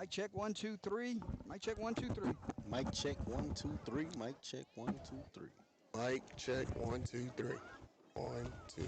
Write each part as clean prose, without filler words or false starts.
Mic check 1 2 3. Mic check 1 2 3. Mic check 1 2 3. Mic check 1 2 3. Mic check 1 2 3. 1 2.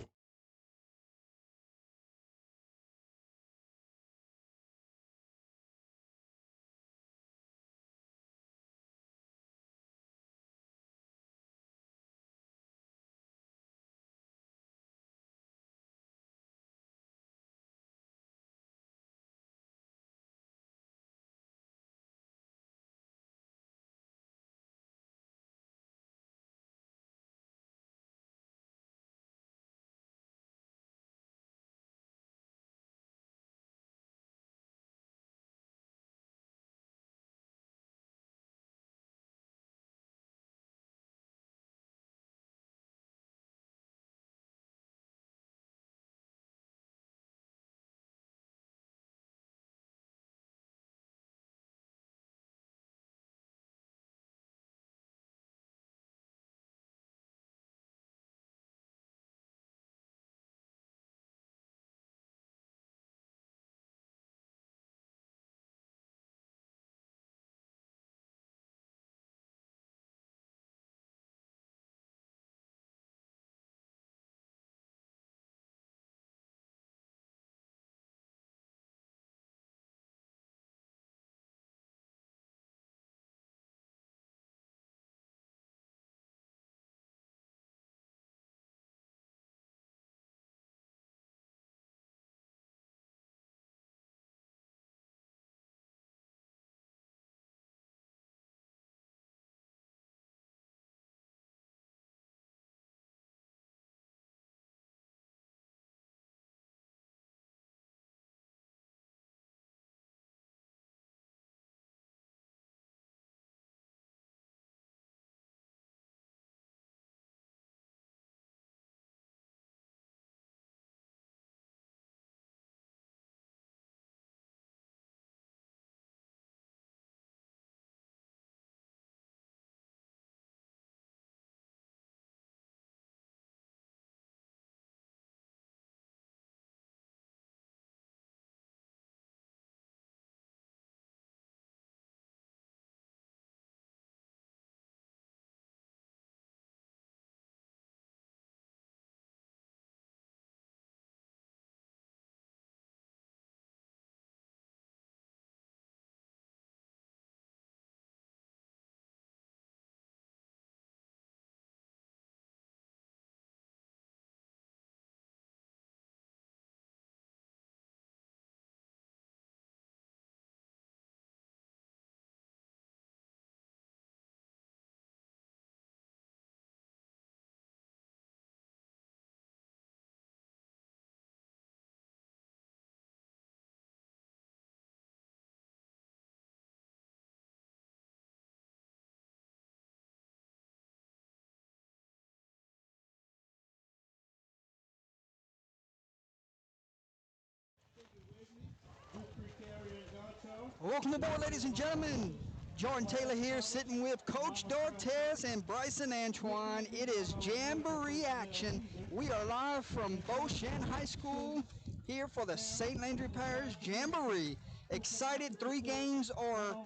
Welcome aboard, ladies and gentlemen. Jordan Taylor here, sitting with Coach Dortez and Bryson Antoine. It is Jamboree action. We are live from Beau Chene High School here for the St. Landry Parish Jamboree. Excited, 3 games are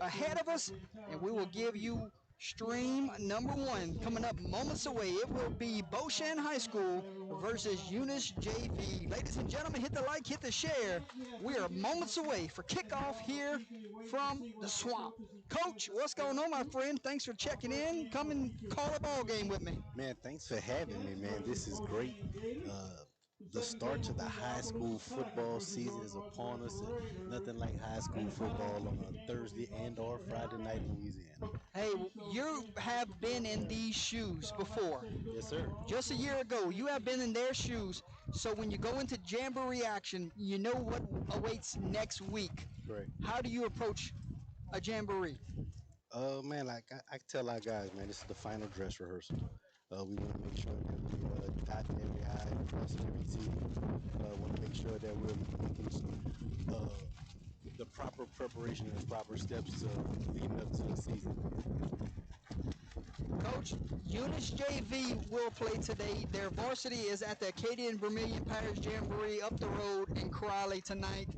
ahead of us, and we will give you stream number 1 coming up moments away. It will be Beau Chene High School versus Eunice JV. Ladies and gentlemen, hit the like, hit the share. We are moments away for kickoff here from the swamp. Coach, what's going on, my friend? Thanks for checking in. Come and call a ball game with me. Man, thanks for having me, man. This is great. The start to the high school football season is upon us. And nothing like high school football on a Thursday and or Friday night in Louisiana. Hey, you have been in these shoes before. Yes, sir. Just a year ago, you have been in their shoes. So when you go into Jamboree action, you know what awaits next week. Correct. How do you approach a Jamboree? Man, like I tell our guys, man, this is the final dress rehearsal. We want to make sure that we dotting every I and crossing every T. Want to make sure that we're making the proper preparation and proper steps leading up to the season. Coach, Eunice JV will play today. Their varsity is at the Acadian Vermilion Parish Jamboree up the road in Crowley tonight.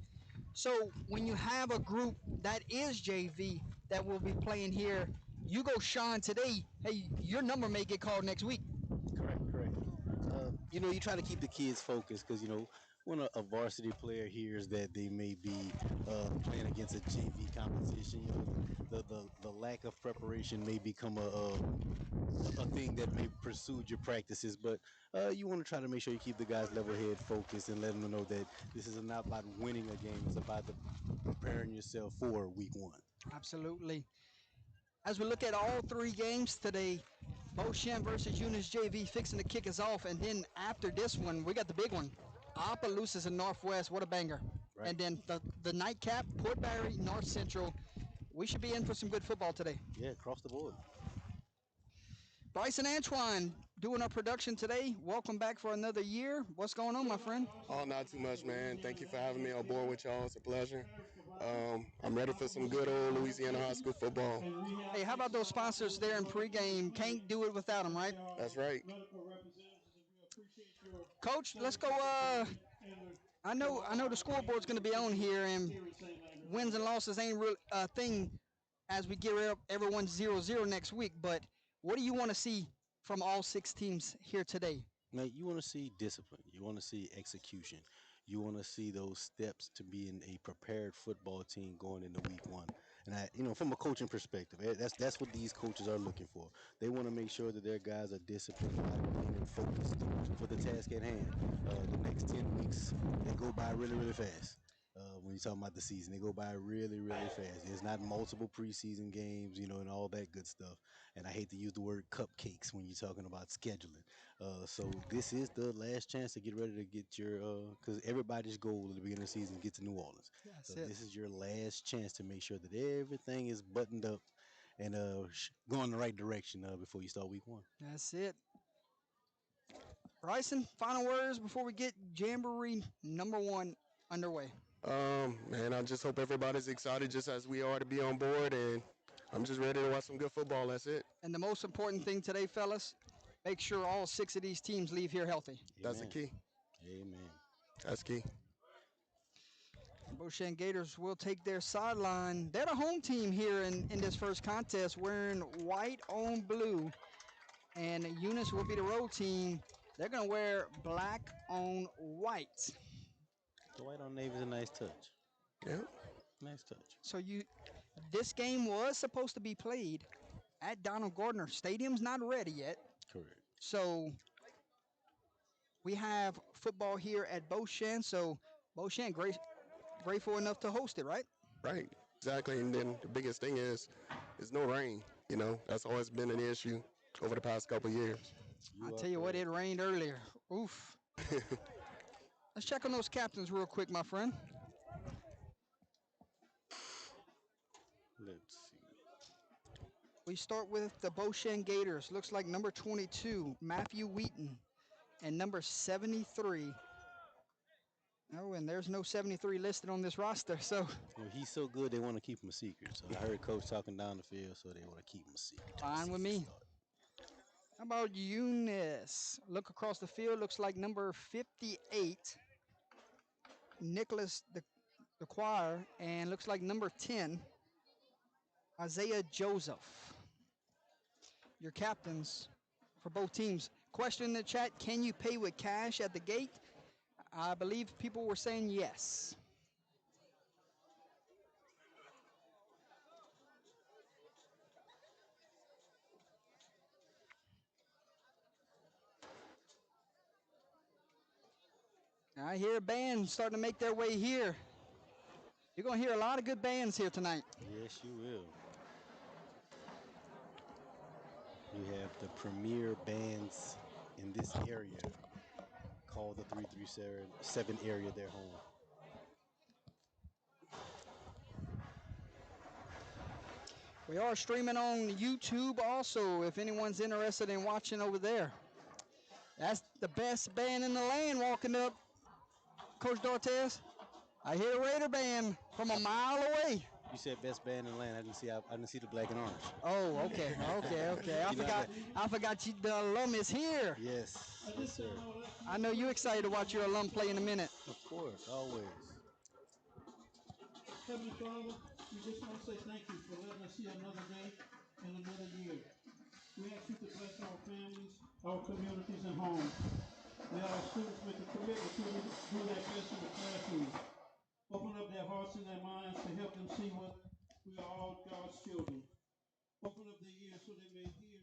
So when you have a group that is JV that will be playing here, you go shine today. Hey, your number may get called next week. Correct, correct. You try to keep the kids focused because when a varsity player hears that they may be playing against a JV competition, the lack of preparation may become a thing that may pursue your practices. But you want to try to make sure you keep the guys level head focused and let them know that this is not about winning a game; it's about preparing yourself for week one. Absolutely. As we look at all three games today, Beau Chene versus Eunice JV fixing to kick us off. And then after this one, we got the big one. Opelousas and Northwest, what a banger. Right. And then the nightcap, Port Barry, North Central. We should be in for some good football today. Yeah, across the board. Bryce and Antoine doing our production today. Welcome back for another year. What's going on, my friend? Oh, not too much, man. Thank you for having me on board with y'all. It's a pleasure. I'm ready for some good old Louisiana high school football. Hey, how about those sponsors there in pregame? Can't do it without them, right? That's right. Coach, let's go. I know the scoreboard's going to be on here, and wins and losses ain't real a thing as we get everyone 0-0 next week. But what do you want to see from all six teams here today? Now, you want to see discipline. You want to see execution. You want to see those steps to being a prepared football team going into week one. And from a coaching perspective, that's what these coaches are looking for. They want to make sure that their guys are disciplined, and focused for the task at hand. The next 10 weeks, they go by really, really fast. When you're talking about the season, they go by really, really fast. There's not multiple preseason games, and all that good stuff. And I hate to use the word cupcakes when you're talking about scheduling. So this is the last chance to get ready to get your, because everybody's goal at the beginning of the season is get to New Orleans. That's So it. this is your last chance to make sure that everything is buttoned up and going the right direction before you start week one. That's it. Bryson, final words before we get Jamboree #1 underway. Man, I just hope everybody's excited just as we are to be on board, and I'm just ready to watch some good football. That's it. And the most important thing today, fellas, make sure all six of these teams leave here healthy. That's the Amen. key. Amen. That's key. Beau Chene Gators will take their sideline. They're the home team here in this first contest, wearing white on blue. And Eunice will be the road team. They're going to wear black on white. The white on navy is a nice touch. Yeah. Nice touch. So this game was supposed to be played at Donald Gardner. Stadium's not ready yet. Correct. So we have football here at Beau Chene. So Beau Chene, grateful enough to host it, right? Right. Exactly. And then the biggest thing is no rain. That's always been an issue over the past couple of years. I'll tell you what, it rained earlier. Oof. Let's check on those captains real quick, my friend. Let's see. We start with the Beau Chene Gators. Looks like number 22, Matthew Wheaton, and number 73. Oh, and there's no 73 listed on this roster, so. He's so good they want to keep him a secret. So I heard Coach talking down the field, so they want to keep him a secret. Fine with me. How about Eunice? Look across the field. Looks like number 58, Nicholas the choir, and looks like number 10, Isaiah Joseph. Your captains for both teams. Question in the chat, can you pay with cash at the gate? I believe people were saying yes. I hear bands starting to make their way here. You're going to hear a lot of good bands here tonight. Yes, you will. You have the premier bands in this area call the 337 area their home. We are streaming on YouTube also, if anyone's interested in watching over there. That's the best band in the land walking up, Coach Dortez. I hear a Raider band from a mile away. You said best band in the land. I didn't see the black and orange. Oh, okay. I forgot the alum is here. Yes, yes, sir. I know you're excited to watch your alum play in a minute. Of course, always. Heavenly Father, we just want to say thank you for letting us see another day and another year. We ask you to bless our families, our communities, and homes. May our students make a commitment to do their best in the classroom. Open up their hearts and their minds to help them see what we are all God's children. Open up their ears so they may hear.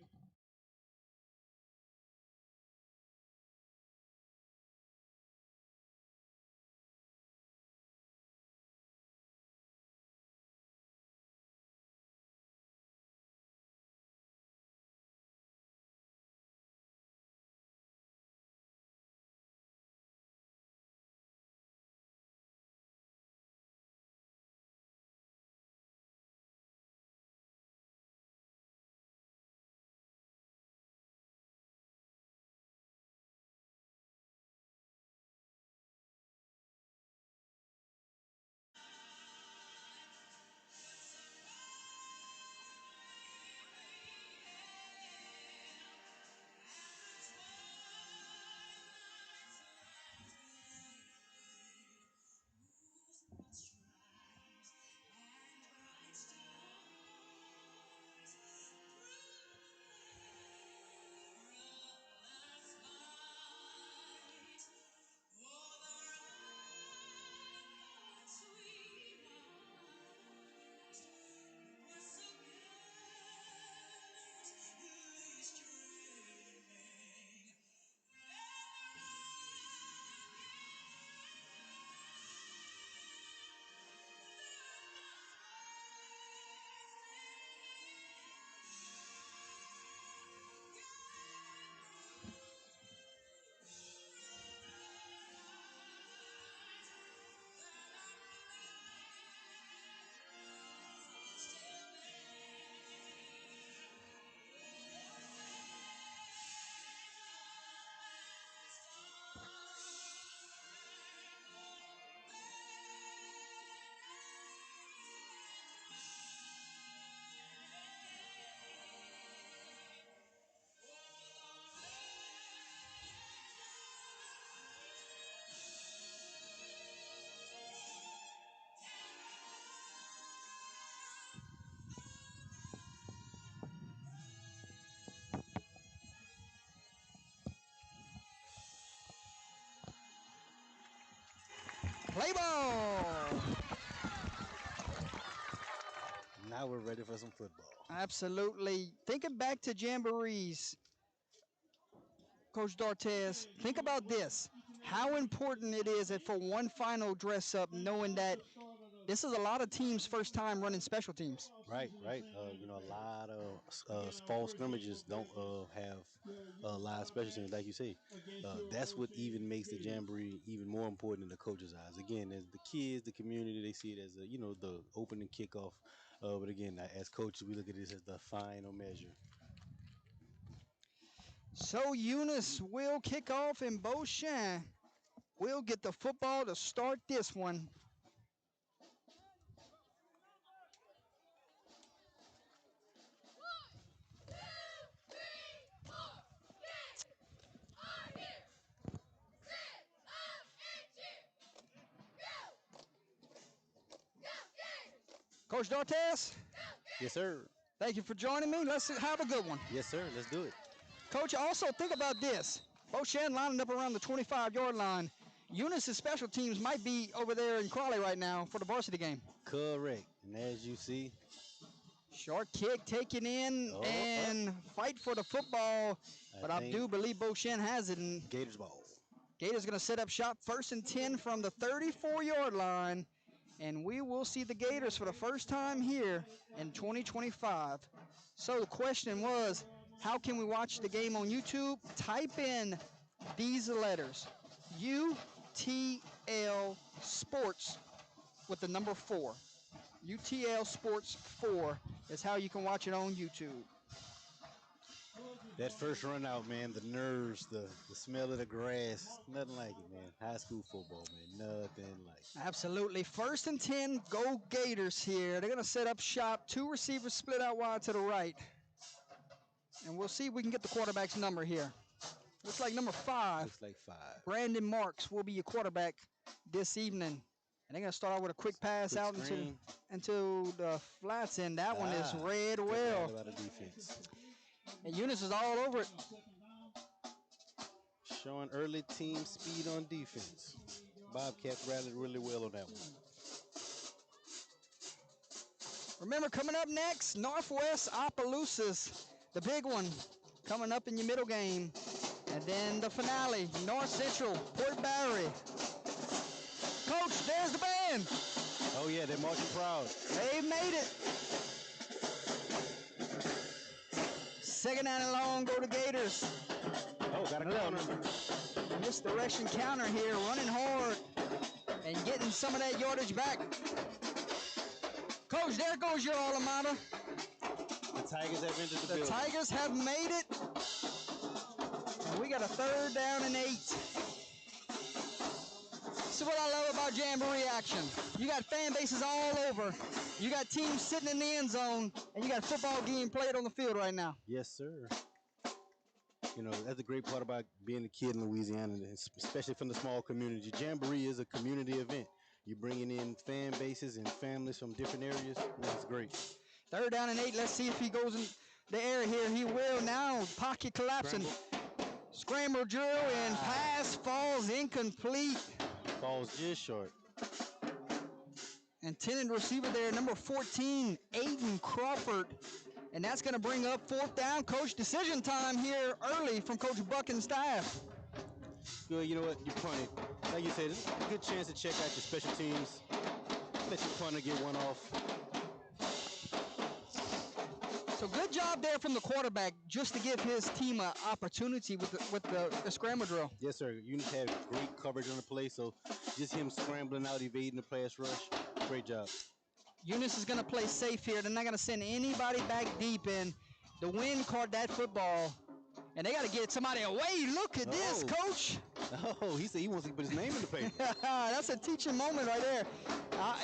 Play ball. Now we're ready for some football. Absolutely. Thinking back to jamborees, Coach Dortez, think about this. How important it is that for one final dress up, knowing that this is a lot of teams' first time running special teams. Right, right. You know, a lot of fall scrimmages don't have live special teams, like you say. That's what even makes the jamboree even more important in the coaches' eyes. Again, as the kids, the community, they see it as a, you know, the opening kickoff. But again, as coaches, we look at this as the final measure. So Eunice will kick off, and Beau Chene will get the football to start this one. Coach Dortez, Yes, sir. thank you for joining me. Let's have a good one. Yes, sir. Let's do it. Coach, also think about this. Beau Chene lining up around the 25-yard line. Eunice's special teams might be over there in Crawley right now for the varsity game. Correct. And as you see, Short kick taken in oh, and fight for the football. But I think do believe Beau Chene has it. And Gators ball. Gators going to set up shop 1st and 10 from the 34-yard line. And we will see the Gators for the first time here in 2025. So the question was, how can we watch the game on YouTube? Type in these letters, UTL Sports with the number 4. UTL Sports 4 is how you can watch it on YouTube. That first run out, man, the nerves, the smell of the grass, nothing like it, man. High school football, man, nothing like it. Absolutely. 1st and 10, go Gators here. They're going to set up shop. 2 receivers split out wide to the right. And we'll see if we can get the quarterback's number here. Looks like number 5. Looks like 5. Brandon Marks will be your quarterback this evening. And they're going to start out with a quick pass Quick out screen. into the flats, and that one is read Good well. route by the defense. And Eunice is all over it. Showing early team speed on defense. Bobcats rallied really well on that one. Remember, coming up next, Northwest Opelousas, the big one, coming up in your middle game. And then the finale, North Central, Port Barry. Coach, there's the band. Oh, yeah, they're marching proud. They made it. Second down and long, go to Gators. Oh, got a counter. Misdirection counter here, running hard and getting some of that yardage back. Coach, there goes your alma mater. The Tigers have entered the The building. Tigers have made it. And we got a 3rd down and 8. This is what I love about Jamboree action. You got fan bases all over. You got teams sitting in the end zone, and you got football being played on the field right now. Yes, sir. You know, that's the great part about being a kid in Louisiana, especially from the small community. Jamboree is a community event. You're bringing in fan bases and families from different areas. That's great. 3rd down and 8. Let's see if he goes in the air here. He will now. Pocket collapsing. Scramble drill and pass falls incomplete. Falls just short. Intended receiver there, number 14, Aiden Crawford. And that's going to bring up 4th down. Coach, decision time here early from Coach Buck and staff. Good, you know what? You punted. Like you said, it's a good chance to check out your special teams. Let your punter get one off. So good job there from the quarterback just to give his team an opportunity with the scramble drill. Yes, sir. Eunice had great coverage on the play, so just him scrambling out, evading the pass rush. Great job. Eunice is going to play safe here. They're not going to send anybody back deep in. The wind caught that football, and they got to get somebody away. Look at this, Coach. Oh, he said he wants to put his name in the paper. That's a teaching moment right there.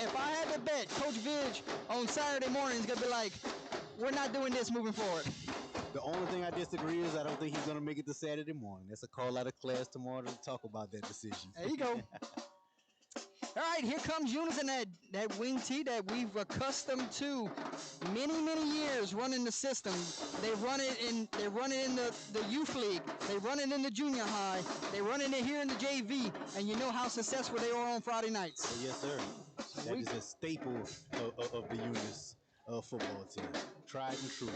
If I had to bet, Coach Vidge on Saturday morning is going to be like, we're not doing this moving forward. The only thing I disagree is I don't think he's going to make it to Saturday morning. That's a call out of class tomorrow to talk about that decision. There you go. All right, here comes Eunice and that wing tee that we've accustomed to many years running the system. They run it in the youth league. They run it in the junior high. They run it here in the JV, and you know how successful they are on Friday nights. Oh, yes, sir. That is a staple of the Eunice football team. Tried and true.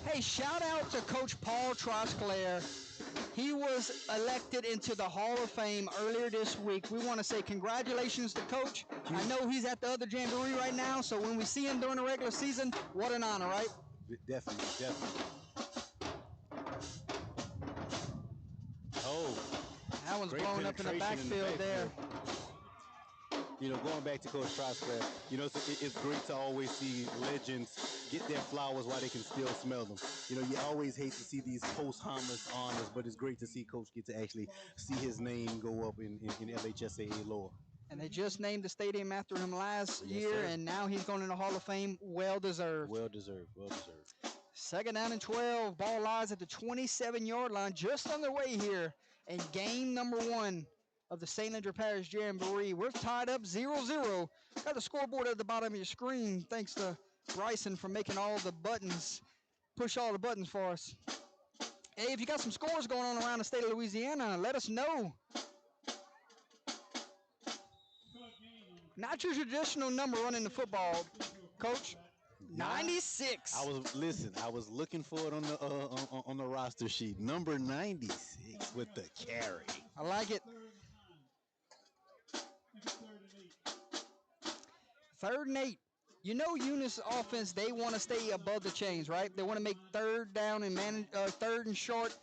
Hey, shout out to Coach Paul Trosclair. He was elected into the Hall of Fame earlier this week. We want to say congratulations to Coach. I know he's at the other Jamboree right now, so when we see him during the regular season, what an honor, right? Definitely. Oh. That one's blown up in the backfield there. You know, going back to Coach Trosclair, you know, it's great to always see legends get their flowers while they can still smell them. You know, you always hate to see these posthumous honors, but it's great to see Coach get to actually see his name go up in LHSAA lore. And they just named the stadium after him last year, sir. and now he's going in the Hall of Fame. Well deserved. Well deserved. 2nd down and 12. Ball lies at the 27-yard line, just underway here in game number 1 of the St. Landry Parish Jamboree. We're tied up 0-0. Got the scoreboard at the bottom of your screen. Thanks to Bryson for making all the buttons, push all the buttons for us. Hey, if you got some scores going on around the state of Louisiana, let us know. Not your traditional number running the football, Coach. 96. I was looking for it on the roster sheet. Number 96 with the carry. I like it. 3rd and 8. You know Eunice offense, they want to stay above the chains, right? They want to make 3rd down and 3rd and short,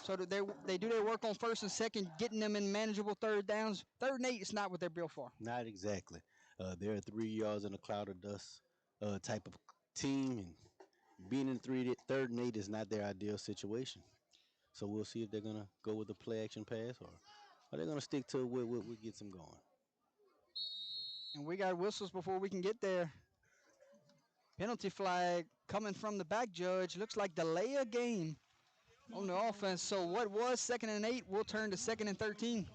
so that they do their work on 1st and 2nd, getting them in manageable 3rd downs. 3rd and 8 is not what they're built for. Not exactly. They're 3 yards in a cloud of dust type of team, and being in 3rd and 8 is not their ideal situation. So we'll see if they're going to go with the play action pass or are they going to stick to what gets them going. And we got whistles before we can get there. Penalty flag coming from the back judge. Looks like delay a game on the offense. So what was 2nd and 8 will turn to 2nd and 13.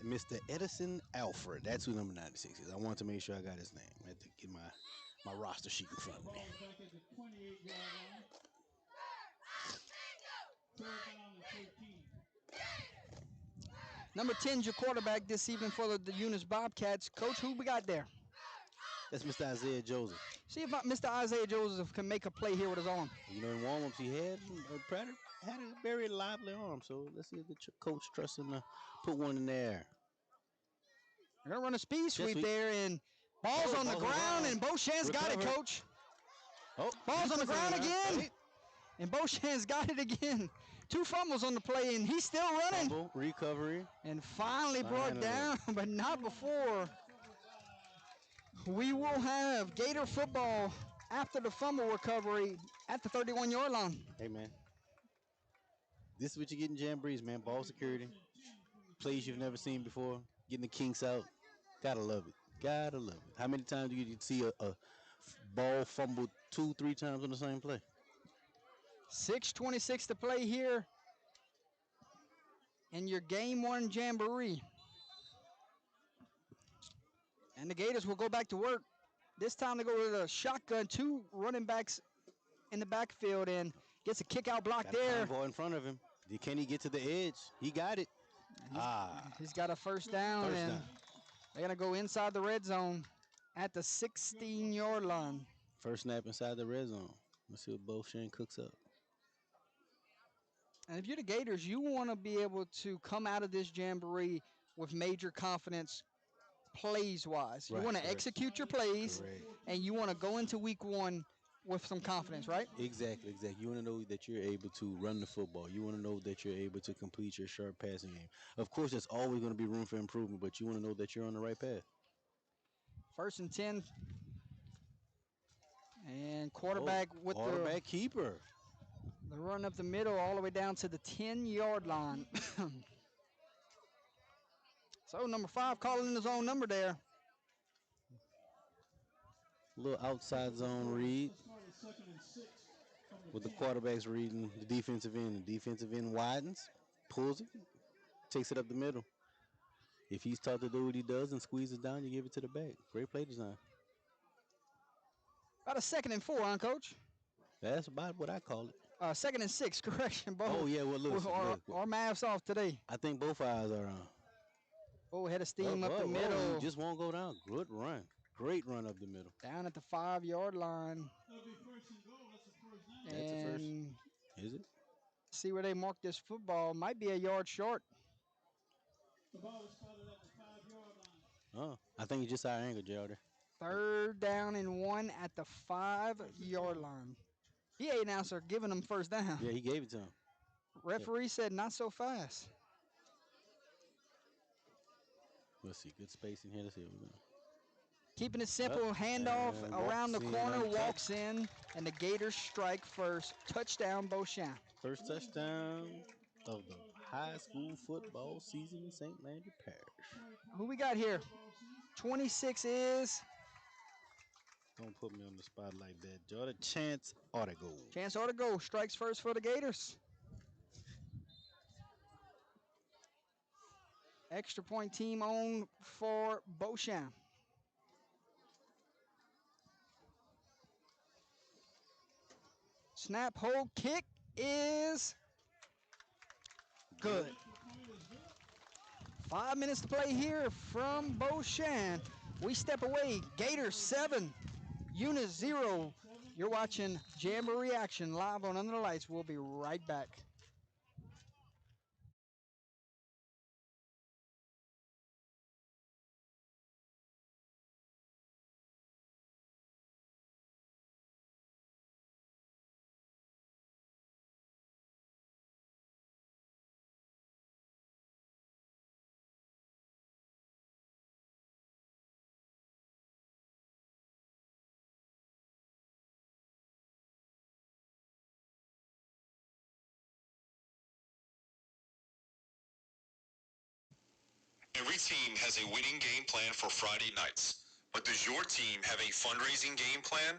Mr. Edison Alfred. That's who number 96 is. I wanted to make sure I got his name. I had to get my roster sheet in front of me. Ball is back at the 28-yard line. Third down and 13. Number 10's your quarterback this evening for the Eunice Bobcats. Coach, who we got there? That's Mr. Isaiah Joseph. See if Mr. Isaiah Joseph can make a play here with his arm. You know, in warm-ups, he had a very lively arm. So let's see if the coach trusts him to put one in there. They're going to run a speed sweep there, and ball's on the ground, and Beau Chene's got it, Coach. Oh, ball's on the ground again, and Beau Chene's got it again. 2 fumbles on the play, and he's still running. Fumble, recovery. And finally brought down, but not before. We will have Gator football after the fumble recovery at the 31-yard line. Hey, man. This is what you get in Jamborees, man. Ball security. Plays you've never seen before. Getting the kinks out. Gotta love it. Gotta love it. How many times do you see a ball fumbled 2-3 times on the same play? 6:26 to play here in your Game 1 Jamboree. And the Gators will go back to work. This time they go with a shotgun, 2 running backs in the backfield, and gets a kick-out block got there. Ball in front of him. Can he get to the edge? He got it. He's got a first down, and they're going to go inside the red zone at the 16-yard line. First snap inside the red zone. Let's see what Beau Chene cooks up. And if you're the Gators, you want to be able to come out of this Jamboree with major confidence plays-wise. You want to execute your plays, and you want to go into week 1 with some confidence, right? Exactly. You want to know that you're able to run the football. You want to know that you're able to complete your sharp passing game. Of course, there's always going to be room for improvement, but you want to know that you're on the right path. 1st and 10. And quarterback with quarterback keeper. The run up the middle all the way down to the 10-yard line. So number 5 calling his own number there. Little outside zone read with the quarterbacks reading the defensive end. The defensive end widens, pulls it, takes it up the middle. If he's taught to do what he does and squeezes down, you give it to the back. Great play design. About a 2nd and 4, huh, Coach? That's about what I call it. 2nd and 6, correction. Bo. Oh, yeah, well, look. Our math's off today. I think both eyes are on. Oh, head of steam up the middle. He just won't go down. Good run. Great run up the middle. Down at the 5-yard line. That'll be 1st and goal. That's a first down. That's a first. Is it? See where they mark this football. Might be a yard short. The ball is spotted at the 5-yard line. Oh, I think he just out angle, JR. 3rd down and 1 at the 5-yard line. PA announcer giving him first down. Yeah, he gave it to him. Referee said not so fast. Let's see. Good space in here. Let's see what we're doing. Keeping it simple, handoff around the corner, walks in, and the Gators strike first. Touchdown, Beau Chene. First touchdown of the high school football season in St. Landry Parish. Who we got here? 26 is... Don't put me on the spot like that, Jordan. Chance ought to go. Chance ought to go. Strikes first for the Gators. Extra point team on for Beau Chene. Snap, hold, kick is good. 5 minutes to play here from Beau Chene. We step away. Gators 7, Eunice 0. You're watching Jamboree action live on Under the Lights. We'll be right back. Every team has a winning game plan for Friday nights, but does your team have a fundraising game plan?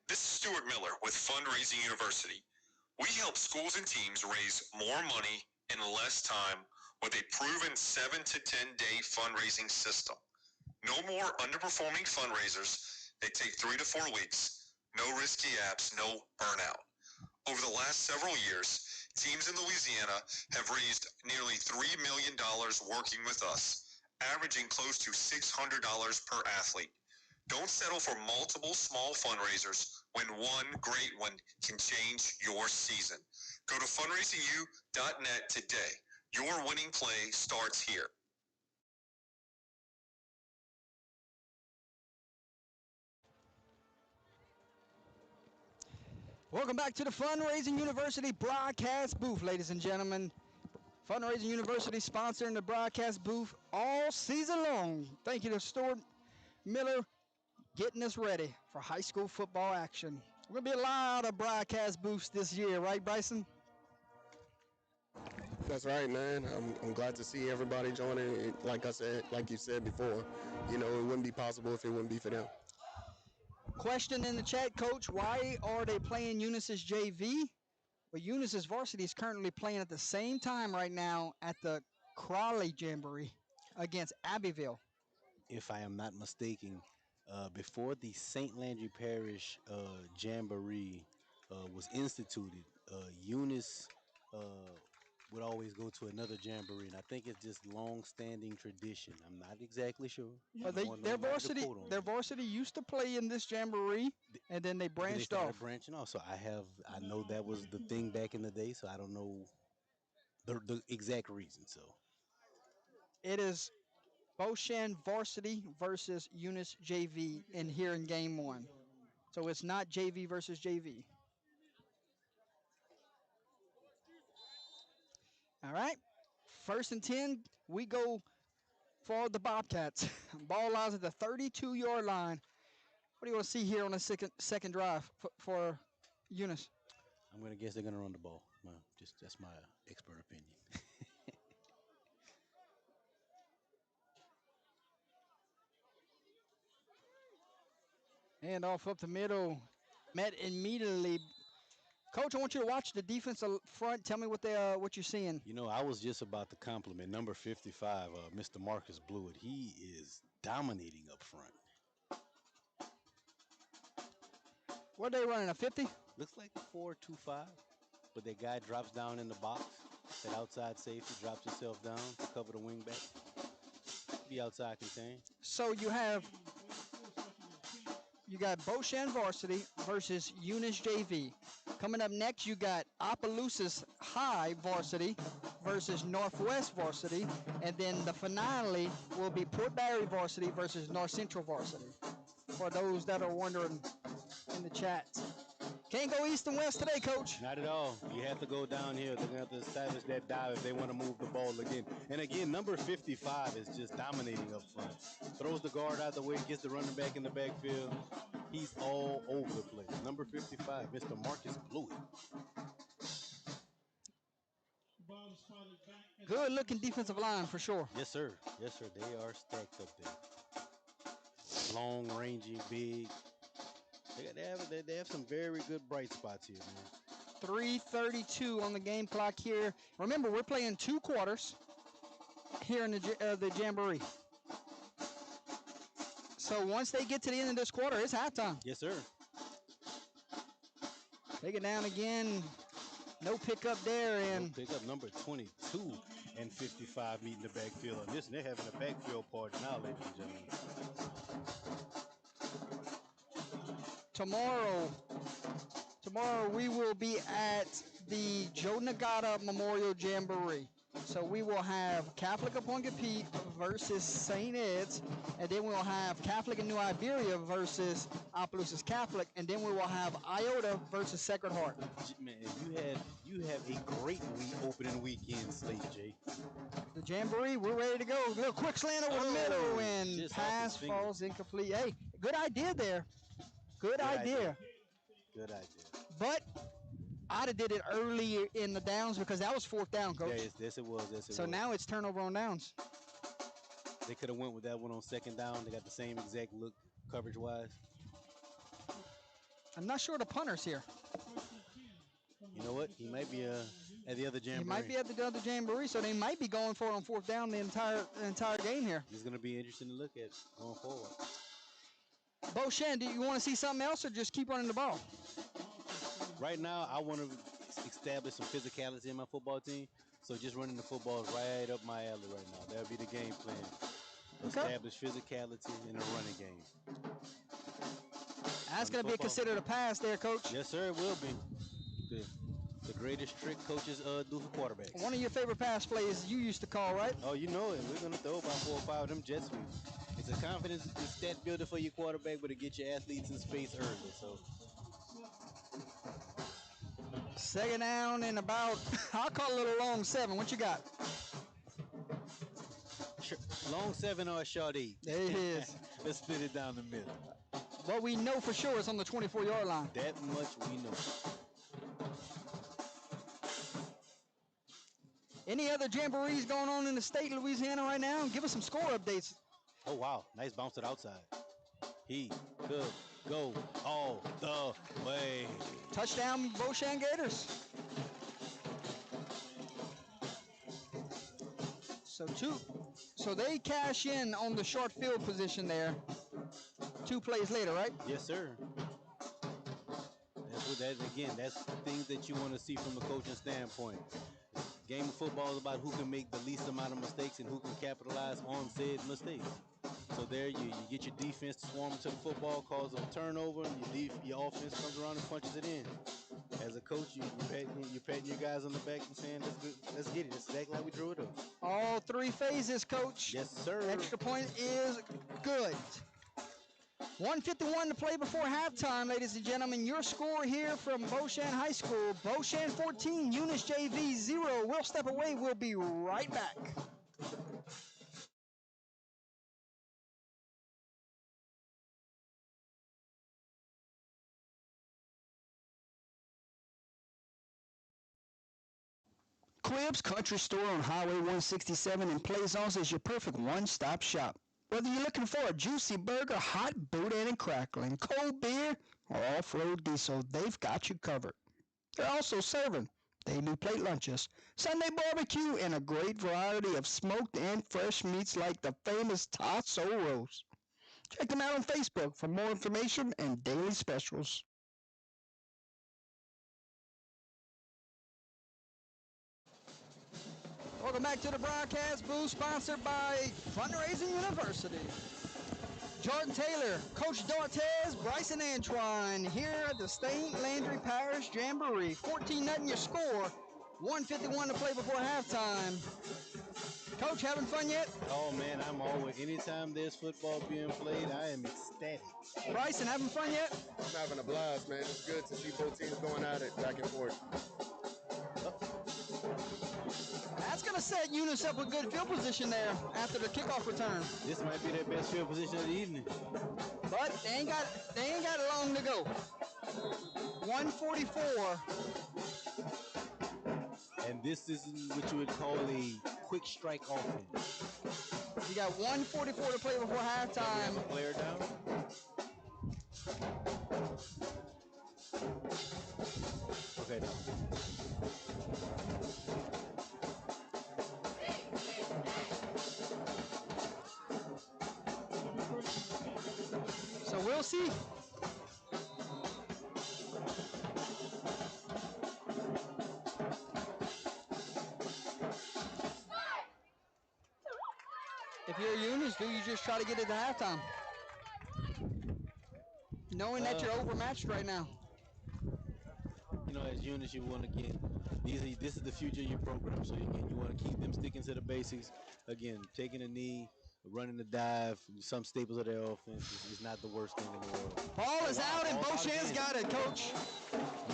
This is Stuart Miller with Fundraising University. We help schools and teams raise more money in less time with a proven 7 to 10 day fundraising system. No more underperforming fundraisers. They take 3 to 4 weeks. No risky apps, no burnout. Over the last several years, teams in Louisiana have raised nearly $3 million working with us, averaging close to $600 per athlete. Don't settle for multiple small fundraisers when one great one can change your season. Go to fundraisingu.net today. Your winning play starts here. Welcome back to the Fundraising University broadcast booth, ladies and gentlemen. Fundraising University sponsoring the broadcast booth all season long. Thank you to Stuart Miller getting us ready for high school football action. We're going to be a lot of broadcast booths this year, right, Bryson? That's right, man. I'm glad to see everybody joining. Like I said, like you said before, you know, it wouldn't be possible if it wouldn't be for them. Question in the chat, Coach, why are they playing Eunice's JV? Well, Eunice's varsity is currently playing at the same time right now at the Crawley Jamboree against Abbeville. If I am not mistaken, before the St. Landry Parish Jamboree was instituted, Eunice would always go to another jamboree, and I think it's just long-standing tradition. I'm not exactly sure. Their varsity used to play in this jamboree, and then they branched off. Branching off. So I know that was the thing back in the day. So I don't know the exact reason. So it is Beau Chene varsity versus Eunice JV in here in game one. So it's not JV versus JV. All right. 1st and 10, we go for the Bobcats. Ball lies at the 32-yard line. What do you want to see here on the second drive for Eunice? I'm going to guess they're going to run the ball. Well, that's my expert opinion. And off up the middle. Met immediately. Coach, I want you to watch the defensive front. Tell me what you're seeing. You know, I was just about to compliment number 55, Mr. Marcus Blewett. He is dominating up front. What are they running, a 50? Looks like 4-2-5, but that guy drops down in the box. That outside safety drops himself down to cover the wing back. Be outside contained. So you got Beau Chene varsity versus Eunice JV. Coming up next, you got Opelousas High varsity versus Northwest varsity, and then the finale will be Port Barry varsity versus North Central varsity. For those that are wondering in the chat. Can't go east and west today, Coach. Not at all. You have to go down here. They're going to have to establish that dive if they want to move the ball again. And again, number 55 is just dominating up front. Throws the guard out the way, gets the running back in the backfield. He's all over the place. Number 55, Mr. Marcus Blewett. Good looking defensive line for sure. Yes, sir. Yes, sir. They are stacked up there. Long, rangy, big. They have some very good bright spots here, man. 3:32 on the game clock here. Remember, we're playing 2 quarters here in the Jamboree. So once they get to the end of this quarter, it's halftime. Yes, sir. Take it down again. No pickup there. And no pickup, number 22 and 55 meeting the backfield on this. And they're having a backfield party now, ladies and gentlemen. Tomorrow we will be at the Joe Nagata Memorial Jamboree. So we will have Catholic upon Capite versus St. Ed's, and then we'll have Catholic in New Iberia versus Opelousas Catholic, and then we will have Iota versus Sacred Heart. Man, you have a great opening weekend slate, Jay. The Jamboree, we're ready to go. A little quick slant over the middle, and pass falls incomplete. Hey, good idea there. Good idea. Good idea. But I'd have did it earlier in the downs because that was 4th down, Coach. Yes, it was. So now it's turnover on downs. They could have went with that one on 2nd down. They got the same exact look coverage-wise. I'm not sure the punter's here. You know what? He might be At the other He jamboree. might be at the other jamboree, so they might be going for it on fourth down the entire game here. It's going to be interesting to look at going forward. Beau Chene, do you want to see something else or just keep running the ball? Right now, I want to establish some physicality in my football team. So just running the football is right up my alley right now. That'll be the game plan. Okay. Establish physicality in the running game. That's going to be considered a pass there, Coach. Yes, sir, it will be. The greatest trick coaches do for quarterbacks. One of your favorite pass plays you used to call, right? Oh, you know it. We're going to throw about 4 or 5 of them jet sweeps. It's a confidence stat builder for your quarterback, but it gets your athletes in space early. So, second down and about, I'll call it a little long 7. What you got? Long 7 or a short 8? There it is. Let's split it down the middle. What we know for sure is on the 24-yard line. That much we know. Any other jamborees going on in the state of Louisiana right now? Give us some score updates. Oh, wow. Nice bounce to the outside. He could go all the way. Touchdown, Beau Chene Gators. So they cash in on the short field position there. 2 plays later, right? Yes, sir. That's things that you want to see from a coaching standpoint. Game of football is about who can make the least amount of mistakes and who can capitalize on said mistakes. So there you get your defense to swarm to the football, cause a turnover, and your offense comes around and punches it in. As a coach, you're patting your guys on the back and saying, let's get it. It's exactly like we drew it up. All 3 phases, Coach. Yes, sir. Extra point is good. 1:51 to play before halftime, ladies and gentlemen. Your score here from Beau Chene High School. Beau Chene 14, Eunice JV 0. We'll step away. We'll be right back. Quibb's Country Store on Highway 167 in Plaisance is your perfect one-stop shop. Whether you're looking for a juicy burger, hot boudin and crackling, cold beer, or off-road diesel, they've got you covered. They're also serving daily plate lunches, Sunday barbecue, and a great variety of smoked and fresh meats like the famous Tasso roast. Check them out on Facebook for more information and daily specials. Welcome back to the broadcast booth, sponsored by Fundraising University. Jordan Taylor, Coach Dortez, Bryson Antoine here at the St. Landry Parish Jamboree. 14-0 your score. 1:51 to play before halftime. Coach, having fun yet? Oh, man, I'm always, anytime there's football being played, I am ecstatic. Bryson, having fun yet? I'm having a blast, man. It's good to see both teams going at it back and forth. That's going to set Eunice up with good field position there after the kickoff return. This might be their best field position of the evening. But they ain't got long to go. 1:44. And this is what you would call a quick strike offense. You got 1:44 to play before halftime. A player down. Okay, now. So we'll see. If you're Eunice, do you just try to get it to halftime? Knowing that you're overmatched right now. You know, as Eunice, you want to get this is the future of your program. So again, you want to keep them sticking to the basics. Again, taking a knee, running the dive, some staples of their offense is not the worst thing in the world. Ball is out and Beau Chene's got it, Coach.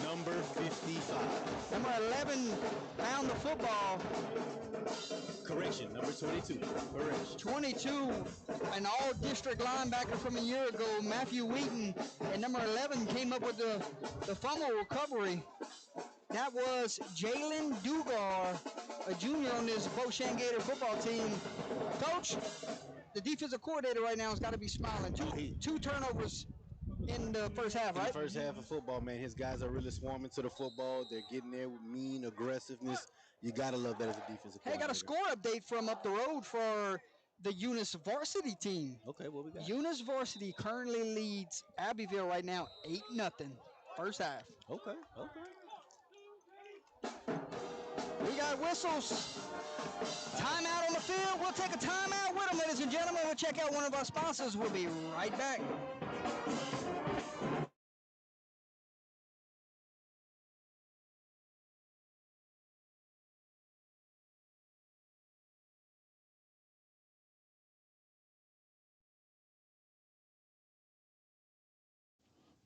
Number 55. Number 11 found the football. Correction, number 22. Correction. 22, an all-district linebacker from a year ago, Matthew Wheaton, and number 11 came up with the fumble recovery. That was Jalen Dugar, a junior on this Beau Chene Gator football team. Coach, the defensive coordinator right now has got to be smiling. Two turnovers in the first half, In the right? first half of football, man, his guys are really swarming to the football. They're getting there with mean aggressiveness. You gotta love that as a defensive Hey, I got a coordinator. score update from up the road for the Eunice varsity team. Okay, what we got? Eunice varsity currently leads Abbeville right now 8-0. First half. Okay, okay. We got whistles. Timeout on the field. We'll take a timeout with them, ladies and gentlemen. We'll check out one of our sponsors. We'll be right back.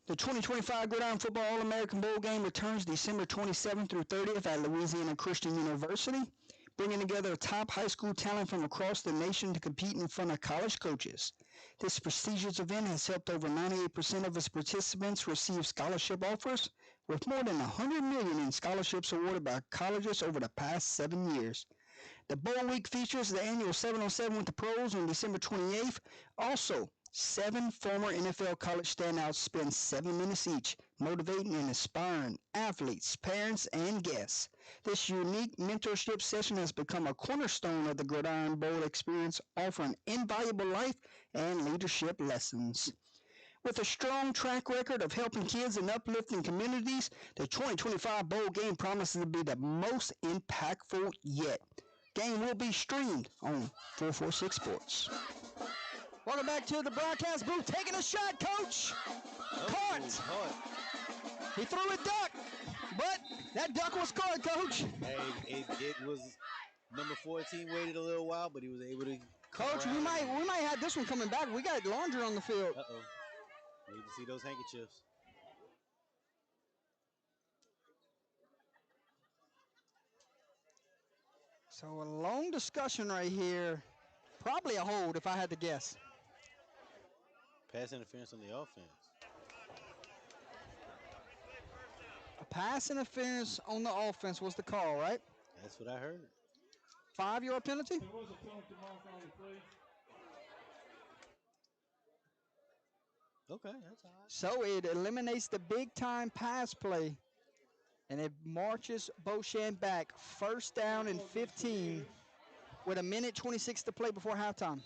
The 2025 Gridiron Football All-American Bowl game returns December 27th through 30th at Louisiana Christian University, bringing together top high school talent from across the nation to compete in front of college coaches. This prestigious event has helped over 98% of its participants receive scholarship offers, with more than $100 million in scholarships awarded by colleges over the past 7 years. The Bowl Week features the annual 7-on-7 with the pros on December 28th. Also, 7 former NFL college standouts spend 7 minutes each, motivating and inspiring athletes, parents, and guests. This unique mentorship session has become a cornerstone of the Gridiron Bowl experience, offering invaluable life and leadership lessons. With a strong track record of helping kids and uplifting communities, the 2025 Bowl game promises to be the most impactful yet. Game will be streamed on 446 Sports. Welcome back to the broadcast booth. Taking a shot, Coach. Caught. He threw a duck, but that duck was caught, Coach. Hey, it was number 14 waited a little while, but he was able to. Coach, we might have this one coming back. We got laundry on the field. Need to see those handkerchiefs. So a long discussion right here. Probably a hold if I had to guess. Pass interference on the offense. A pass interference on the offense was the call, right? That's what I heard. 5-yard penalty? There was a penalty mark on the play. Okay, that's all right. So it eliminates the big-time pass play, and it marches Beau Chene back. First down and 15 with 1:26 to play before halftime.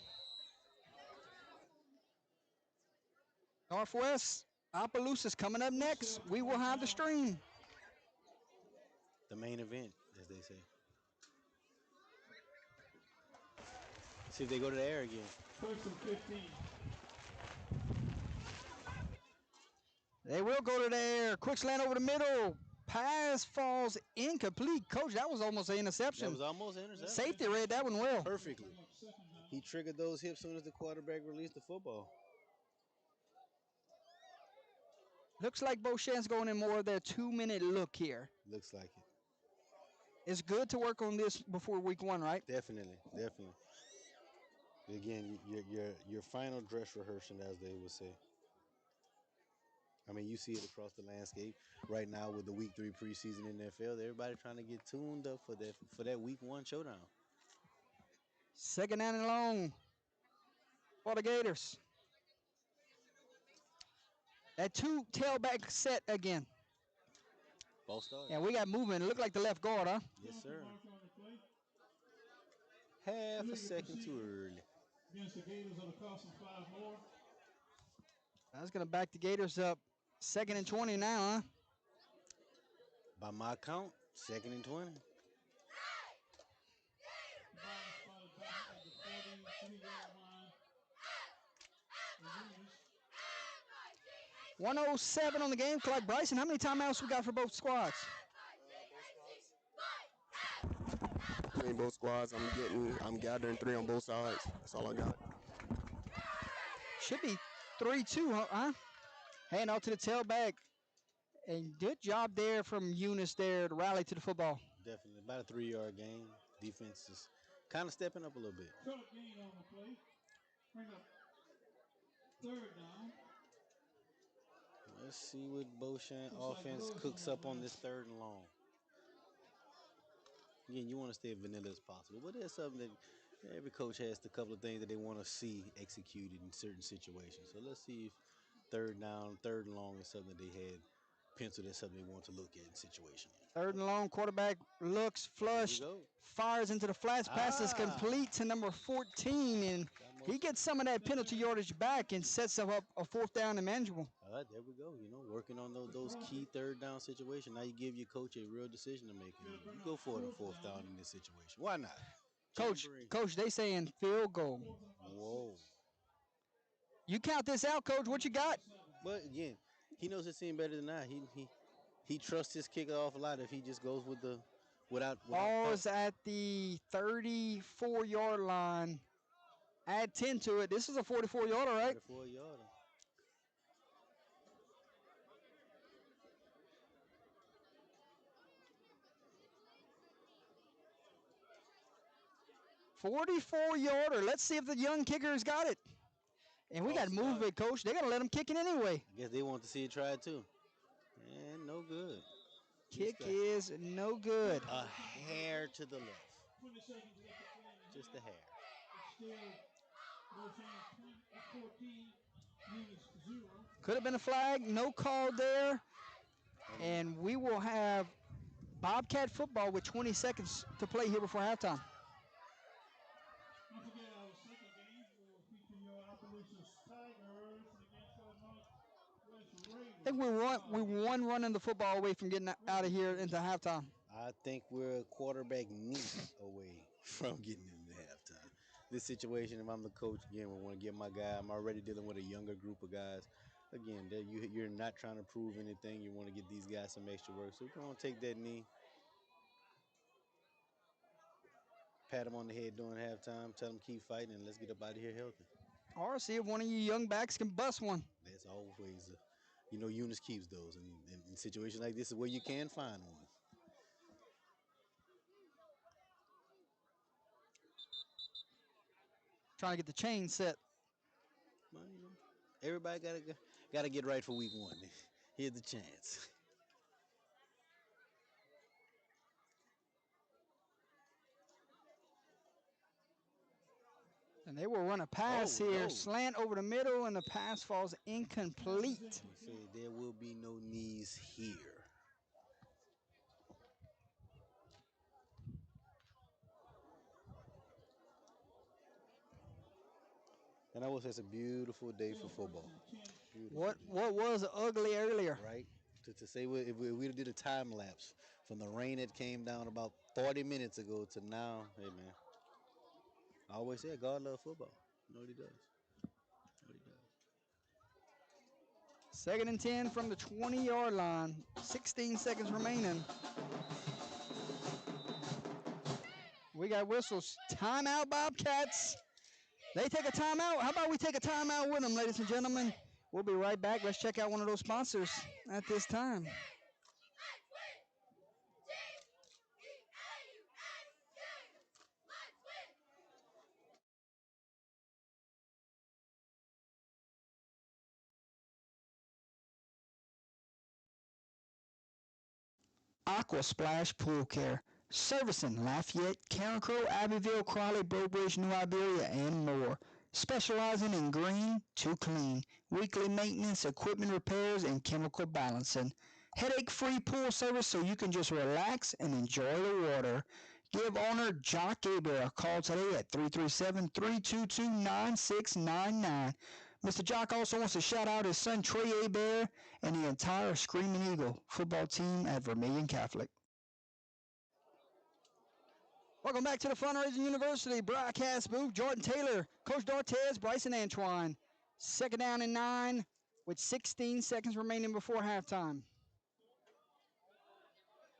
Northwest, Opelousas coming up next. We will have the stream. The main event, as they say. See if they go to the air again. First and 15. They will go to the air. Quick slant over the middle. Pass falls incomplete. Coach, that was almost an interception. That was almost an interception. Safety read that one well. Perfectly. He triggered those hips as soon as the quarterback released the football. Looks like Beau Chene's going in more of their 2-minute look here. Looks like it. It's good to work on this before week 1, right? Definitely. Again, your final dress rehearsal, as they would say. I mean, you see it across the landscape right now with the week 3 preseason in the NFL. Everybody trying to get tuned up for that week 1 showdown. Second down and long for the Gators. That 2 tailback set again. Ball start. And we got movement. It looked like the left guard, huh? Yes, sir. Half a second too early. Against the Gators of the cost of 5 more. That's going to back the Gators up. 2nd and 20 now, huh? By my count, 2nd and 20. 107 on the game clock. Bryson, how many timeouts we got for both squads? Between both squads, I'm gathering 3 on both sides. That's all I got. Should be 3-2, huh? Hand out to the tailback. And good job there from Eunice there to rally to the football. Definitely. About a 3-yard gain. Defense is kind of stepping up a little bit. Short gain on the play. Bring up 3rd down. Let's see what Beau Chene offense cooks up on this 3rd and long. Again, you want to stay as vanilla as possible, but there's something that every coach has a couple of things that they want to see executed in certain situations. So let's see if third down, third and long is something they had penciled as something they want to look at in situation. Third and long, quarterback looks flush, Go. fires into the flats, passes complete to number 14, and he gets some of that penalty yardage back and sets up a fourth down and manageable. There we go. You know, working on those key third down situations. Now you give your coach a real decision to make. And you go for it on fourth down in this situation. Why not? Coach, they saying field goal. Whoa. You count this out, Coach. What you got? But again, he knows his team better than I. He trusts his kicker off a lot if he just goes with without Ball's at the 34-yard line. Add 10 to it. This is a 44-yarder, right? 44-yarder. 44-yarder. Let's see if the young kicker's got it. And we got to move it, Coach. They got to let him kick it anyway. I guess they want to see it try too. And no good. Kick is no good. A hair to the left. Just a hair. Could have been a flag. No call there. And we will have Bobcat football with 20 seconds to play here before halftime. I think we're one running the football away from getting out of here into halftime. I think we're a quarterback knee away from getting into halftime. This situation, if I'm the coach, again, we want to get my guy. I'm already dealing with a younger group of guys. Again, you're not trying to prove anything. You want to get these guys some extra work. So we're going to take that knee, pat him on the head during halftime, tell him keep fighting, and let's get up out of here healthy. Or see if one of you young backs can bust one. That's always, Eunice keeps those. And in situations like this is where you can find one. Trying to get the chain set. Well, everybody gotta get right for week one. Here's the chance. And they will run a pass here, slant over the middle, and the pass falls incomplete. Say there will be no knees here. And I will say it's a beautiful day for football. What was ugly earlier? Right? To say if we did a time lapse from the rain that came down about 40 minutes ago to now, hey man. I always say God loves football. You know what he does. Second and 10 from the 20-yard line. 16 seconds remaining. We got whistles. Timeout, Bobcats. They take a timeout. How about we take a timeout with them, ladies and gentlemen? We'll be right back. Let's check out one of those sponsors at this time. Aqua Splash Pool Care, servicing Lafayette, Carencro, Abbeville, Crawley, Breaux Bridge, New Iberia, and more. Specializing in green to clean, weekly maintenance, equipment repairs, and chemical balancing. Headache-free pool service so you can just relax and enjoy the water. Give owner Jock Aber a call today at 337-322-9699. Mr. Jock also wants to shout out his son Trey Aber and the entire Screaming Eagle football team at Vermilion Catholic. Welcome back to the Fundraising University broadcast booth. Jordan Taylor, Coach Dortez, Bryson Antoine. Second down and 9 with 16 seconds remaining before halftime.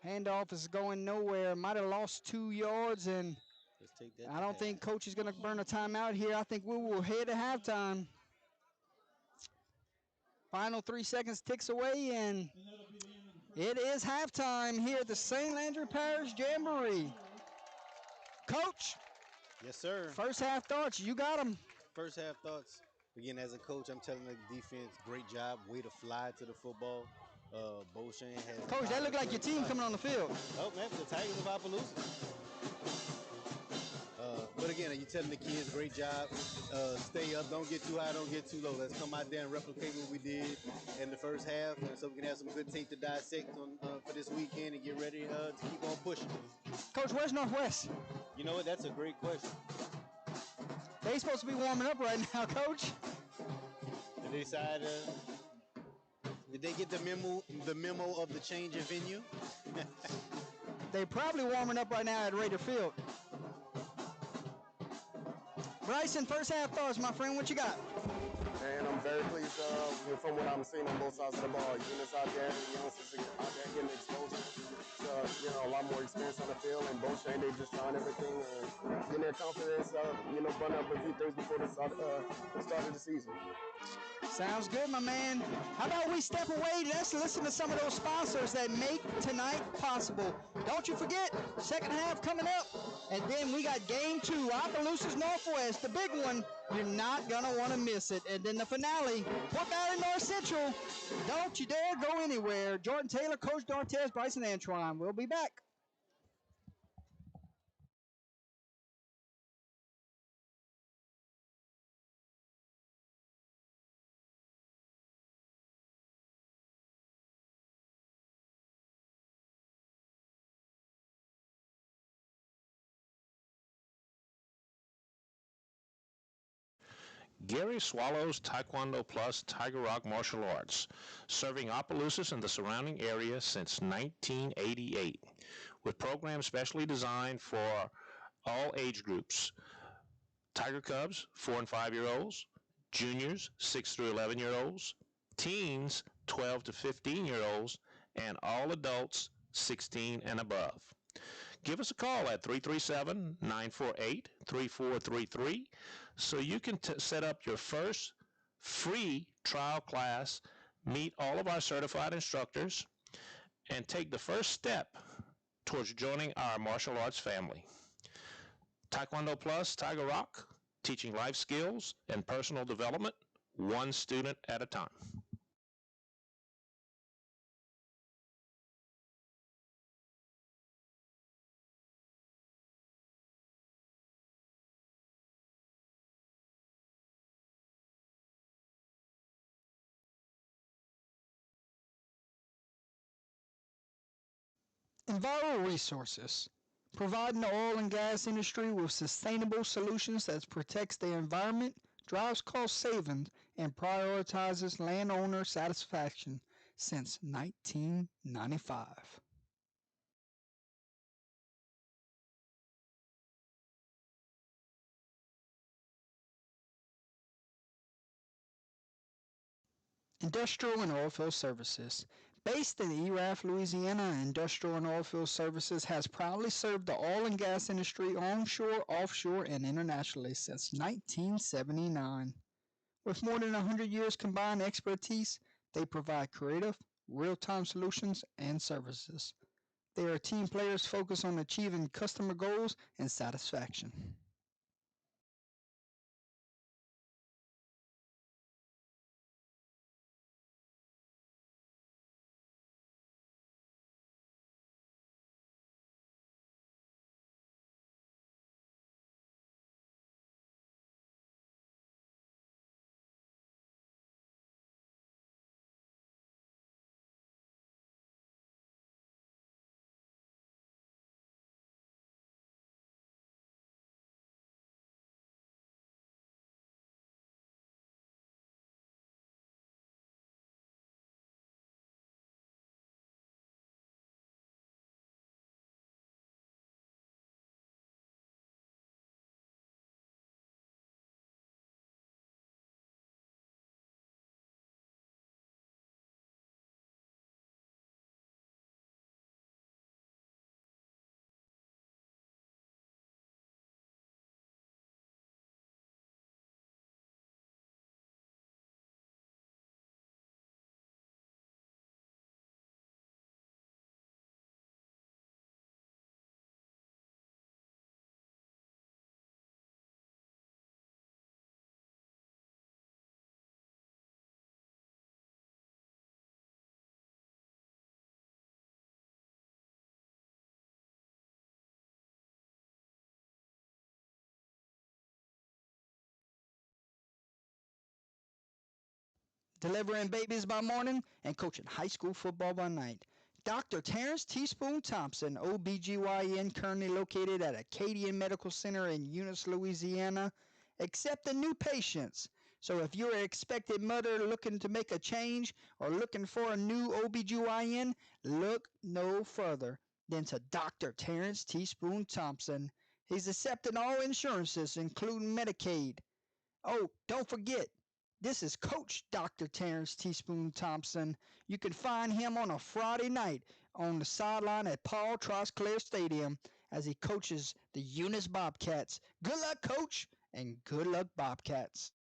Handoff is going nowhere. Might have lost 2 yards, and I don't think Coach is going to burn a timeout here. I think we will head to halftime. Final 3 seconds ticks away, and it is halftime here at the St. Landry Parish Jamboree. Coach. Yes, sir. First half thoughts, you got them. First half thoughts. Again, as a coach, I'm telling the defense, great job, way to fly to the football. Beau Chene has. Coach, that looked like your team coming on the field. Oh man, the Tigers of Appaloosa. But again, you're telling the kids, great job. Stay up. Don't get too high. Don't get too low. Let's come out there and replicate what we did in the first half, so we can have some good tape to dissect for this weekend and get ready to keep on pushing. Coach, where's Northwest? You know what? That's a great question. They supposed to be warming up right now, Coach. Did they decide? Did they get the memo of the change of venue? They probably warming up right now at Raider Field. Bryson, first half thoughts, my friend. What you got? And I'm very pleased from what I'm seeing on both sides of the ball. Eunice out there, Eunice is out there getting exposure. A lot more experience on the field, and Beau Chene, they just trying everything and getting their confidence, burning up a few things before the start of the season. Sounds good, my man. How about we step away? Let's listen to some of those sponsors that make tonight possible. Don't you forget, second half coming up. And then we got game 2, Opelousas Northwest, the big one. You're not going to want to miss it. And then the finale, Pork Island North Central. Don't you dare go anywhere. Jordan Taylor, Coach Dortez, Bryson Antoine. We'll be back. Gary Swallows Taekwondo Plus Tiger Rock Martial Arts, serving Opelousas and the surrounding area since 1988, with programs specially designed for all age groups. Tiger Cubs, 4 and 5-year-olds, juniors, 6 through 11-year-olds, teens, 12 to 15-year-olds, and all adults, 16 and above. Give us a call at 337-948-3433 so you can set up your first free trial class, meet all of our certified instructors, and take the first step towards joining our martial arts family. Taekwondo Plus Tiger Rock, teaching life skills and personal development, one student at a time. Enviro Resources, providing the oil and gas industry with sustainable solutions that protects the environment, drives cost savings, and prioritizes landowner satisfaction since 1995. Industrial and Oilfield Services. Based in Erath, Louisiana, Industrial and Oilfield Services has proudly served the oil and gas industry onshore, offshore, and internationally since 1979. With more than 100 years combined expertise, they provide creative, real-time solutions and services. They are team players focused on achieving customer goals and satisfaction. delivering babies by morning and coaching high school football by night. Dr. Terrence Teaspoon Thompson, OBGYN, currently located at Acadian Medical Center in Eunice, Louisiana, accepting new patients. So if you're an expected mother looking to make a change or looking for a new OBGYN, look no further than to Dr. Terrence Teaspoon Thompson. He's accepting all insurances, including Medicaid. Oh, don't forget, this is Coach Dr. Terrence Teaspoon Thompson. You can find him on a Friday night on the sideline at Paul Trosclair Stadium as he coaches the Eunice Bobcats. Good luck, Coach, and good luck, Bobcats.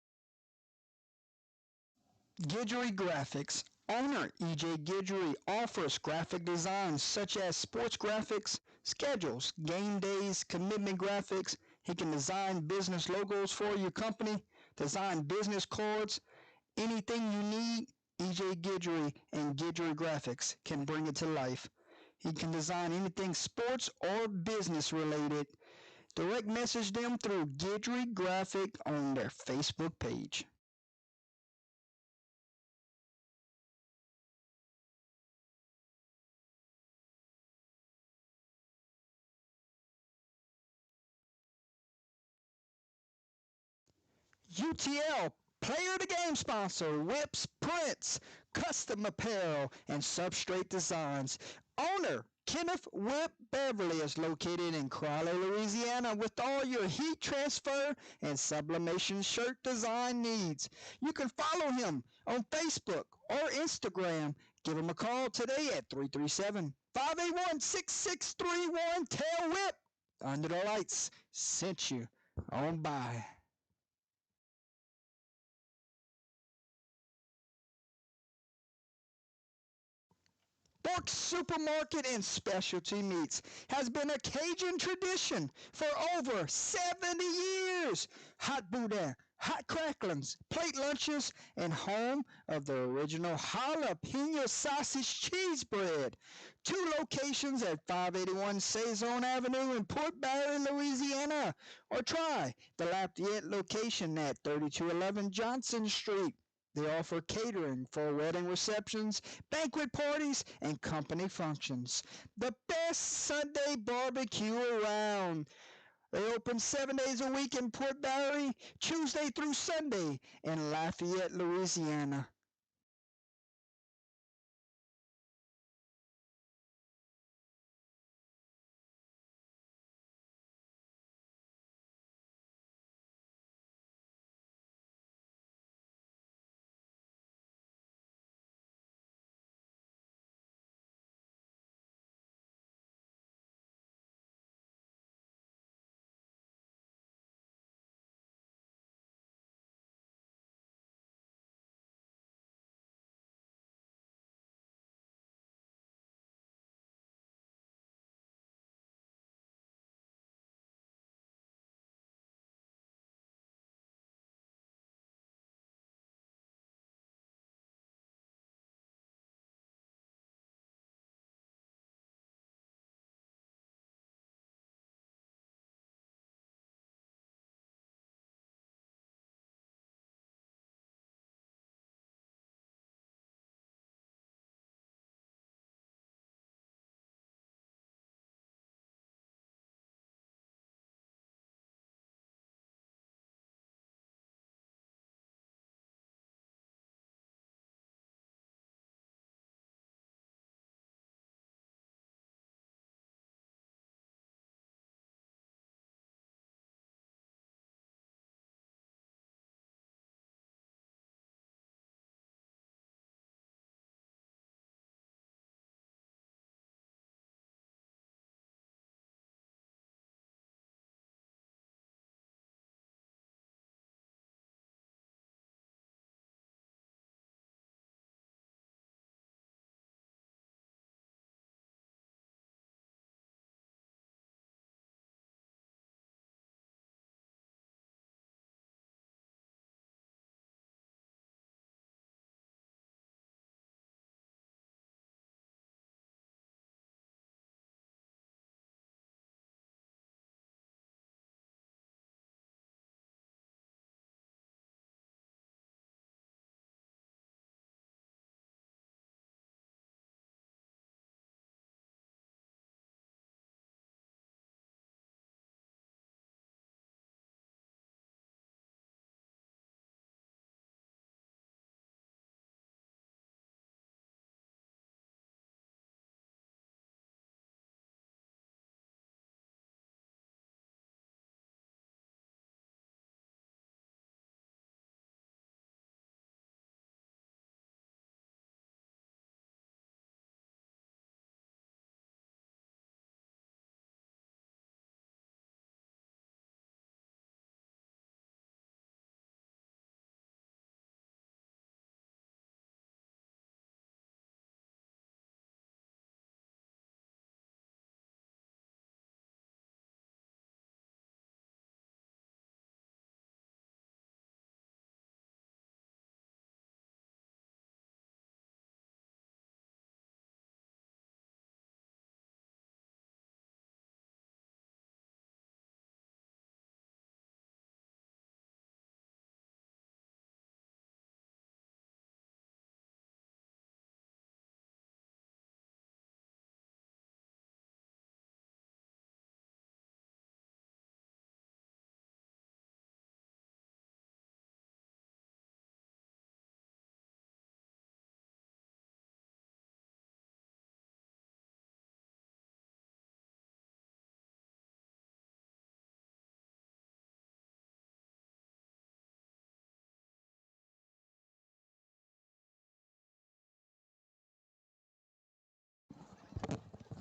Guidry Graphics. Owner E.J. Guidry offers graphic designs such as sports graphics, schedules, game days, commitment graphics. He can design business logos for your company, design business cards, anything you need. E.J. Guidry and Guidry Graphics can bring it to life. He can design anything sports or business related. Direct message them through Guidry Graphic on their Facebook page. UTL, player of the game sponsor, whips, prints, custom apparel, and substrate designs. Owner, Kenneth Whip Beverly is located in Crowley, Louisiana with all your heat transfer and sublimation shirt design needs. You can follow him on Facebook or Instagram. Give him a call today at 337-581-6631. Tell Whip Under the Lights sent you on by. Bork's Supermarket and Specialty Meats has been a Cajun tradition for over 70 years. Hot boudin, hot cracklings, plate lunches, and home of the original jalapeno sausage cheese bread. 2 locations at 581 Saison Avenue in Port Barre, Louisiana. Or try the Lafayette location at 3211 Johnson Street. They offer catering for wedding receptions, banquet parties, and company functions. The best Sunday barbecue around. They open 7 days a week in Port Barre, Tuesday through Sunday in Lafayette, Louisiana.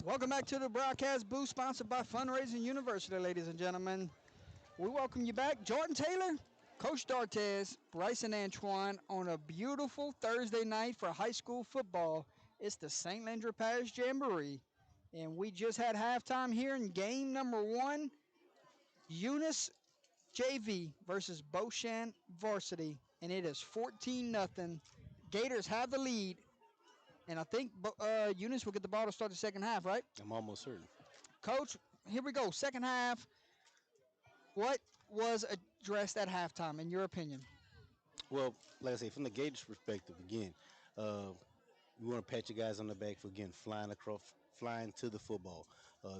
Welcome back to the broadcast booth, sponsored by Fundraising University, ladies and gentlemen. We welcome you back, Jordan Taylor, Coach D'Artes, Bryson Antoine, on a beautiful Thursday night for high school football. It's the St. Landry Parish Jamboree, and we just had halftime here in game number 1, Eunice JV versus Beau Chene Varsity, and it is 14-0. Gators have the lead, and I think Eunice will get the ball to start the second half, right? I'm almost certain. Coach, here we go. Second half. What was addressed at halftime, in your opinion? Well, like I say, from the Gators' perspective, again, we want to pat you guys on the back for again flying to the football.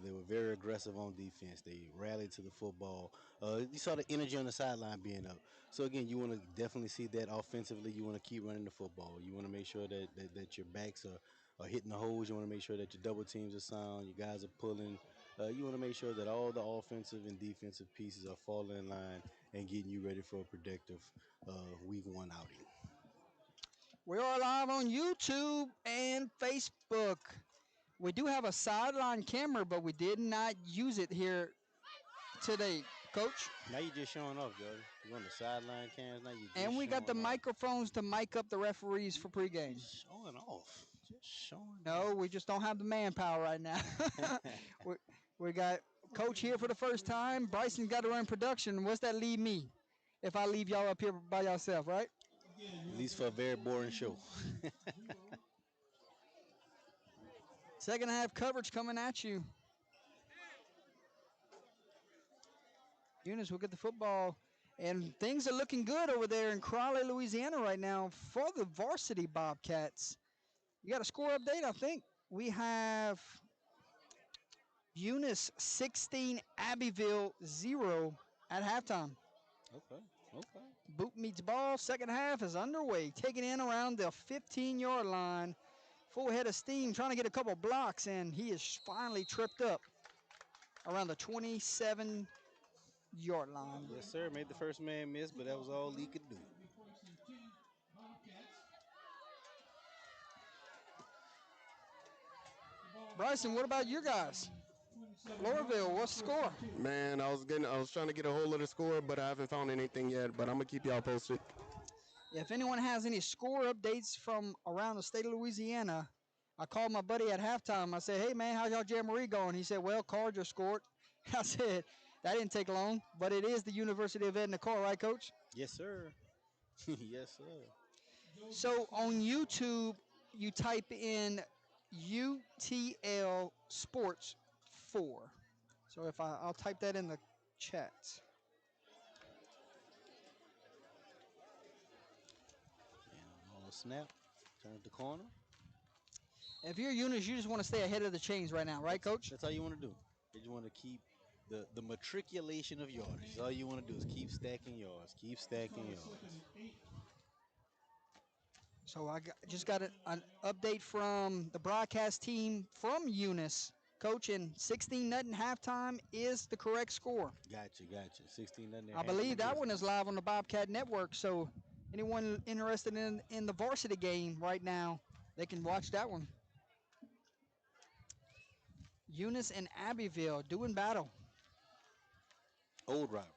They were very aggressive on defense. They rallied to the football. You saw the energy on the sideline being up. So again, you want to definitely see that offensively. You want to keep running the football. You want to make sure that your backs are hitting the holes. You want to make sure that your double teams are sound. You guys are pulling. You want to make sure that all the offensive and defensive pieces are falling in line and getting you ready for a productive week 1 outing. We are live on YouTube and Facebook. We do have a sideline camera, but we did not use it here today, Coach. Now you're just showing off, Jordan. You're on the sideline cams. Now you're just And we got the showing off. microphones to mic up the referees for pregame. Showing off. Just showing No, off. we just don't have the manpower right now. we got Coach here for the first time. Bryson got to run production. What's that leave me if I leave y'all up here by yourself, right? At least for a very boring show. Second half coverage coming at you. Eunice will get the football. And things are looking good over there in Crawley, Louisiana right now for the varsity Bobcats. You got a score update, I think. We have Eunice 16, Abbeville 0 at halftime. Okay. Boot meets ball. Second half is underway. Taking in around the 15-yard line. Full head of steam, trying to get a couple blocks, and he is finally tripped up around the 27-yard line. Yes, sir. Made the first man miss, but that was all he could do. Bryson, what about you guys? Lorville, what's the score? Man, I was trying to get a hold of the score, but I haven't found anything yet. But I'm gonna keep y'all posted. If anyone has any score updates from around the state of Louisiana, I called my buddy at halftime. I said, hey, man, how's y'all Jamboree going? He said, well, Carr just scored. I said, that didn't take long, but it is the University of Edna Carr, right, Coach? Yes, sir. Yes, sir. So on YouTube, you type in UTL Sports 4. So if I'll type that in the chat. On the snap, turn at the corner. If you're Eunice, you just want to stay ahead of the chains right now, right, Coach? That's all you want to do. You just want to keep the matriculation of yardage. All you want to do is keep stacking yards. Keep stacking yards. So I just got an update from the broadcast team from Eunice. Coach, and 16-0 halftime is the correct score. Gotcha. 16-0. I believe that one is live on the Bobcat Network, so anyone interested in the varsity game right now, they can watch that one. Eunice and Abbeville doing battle. Old robbers.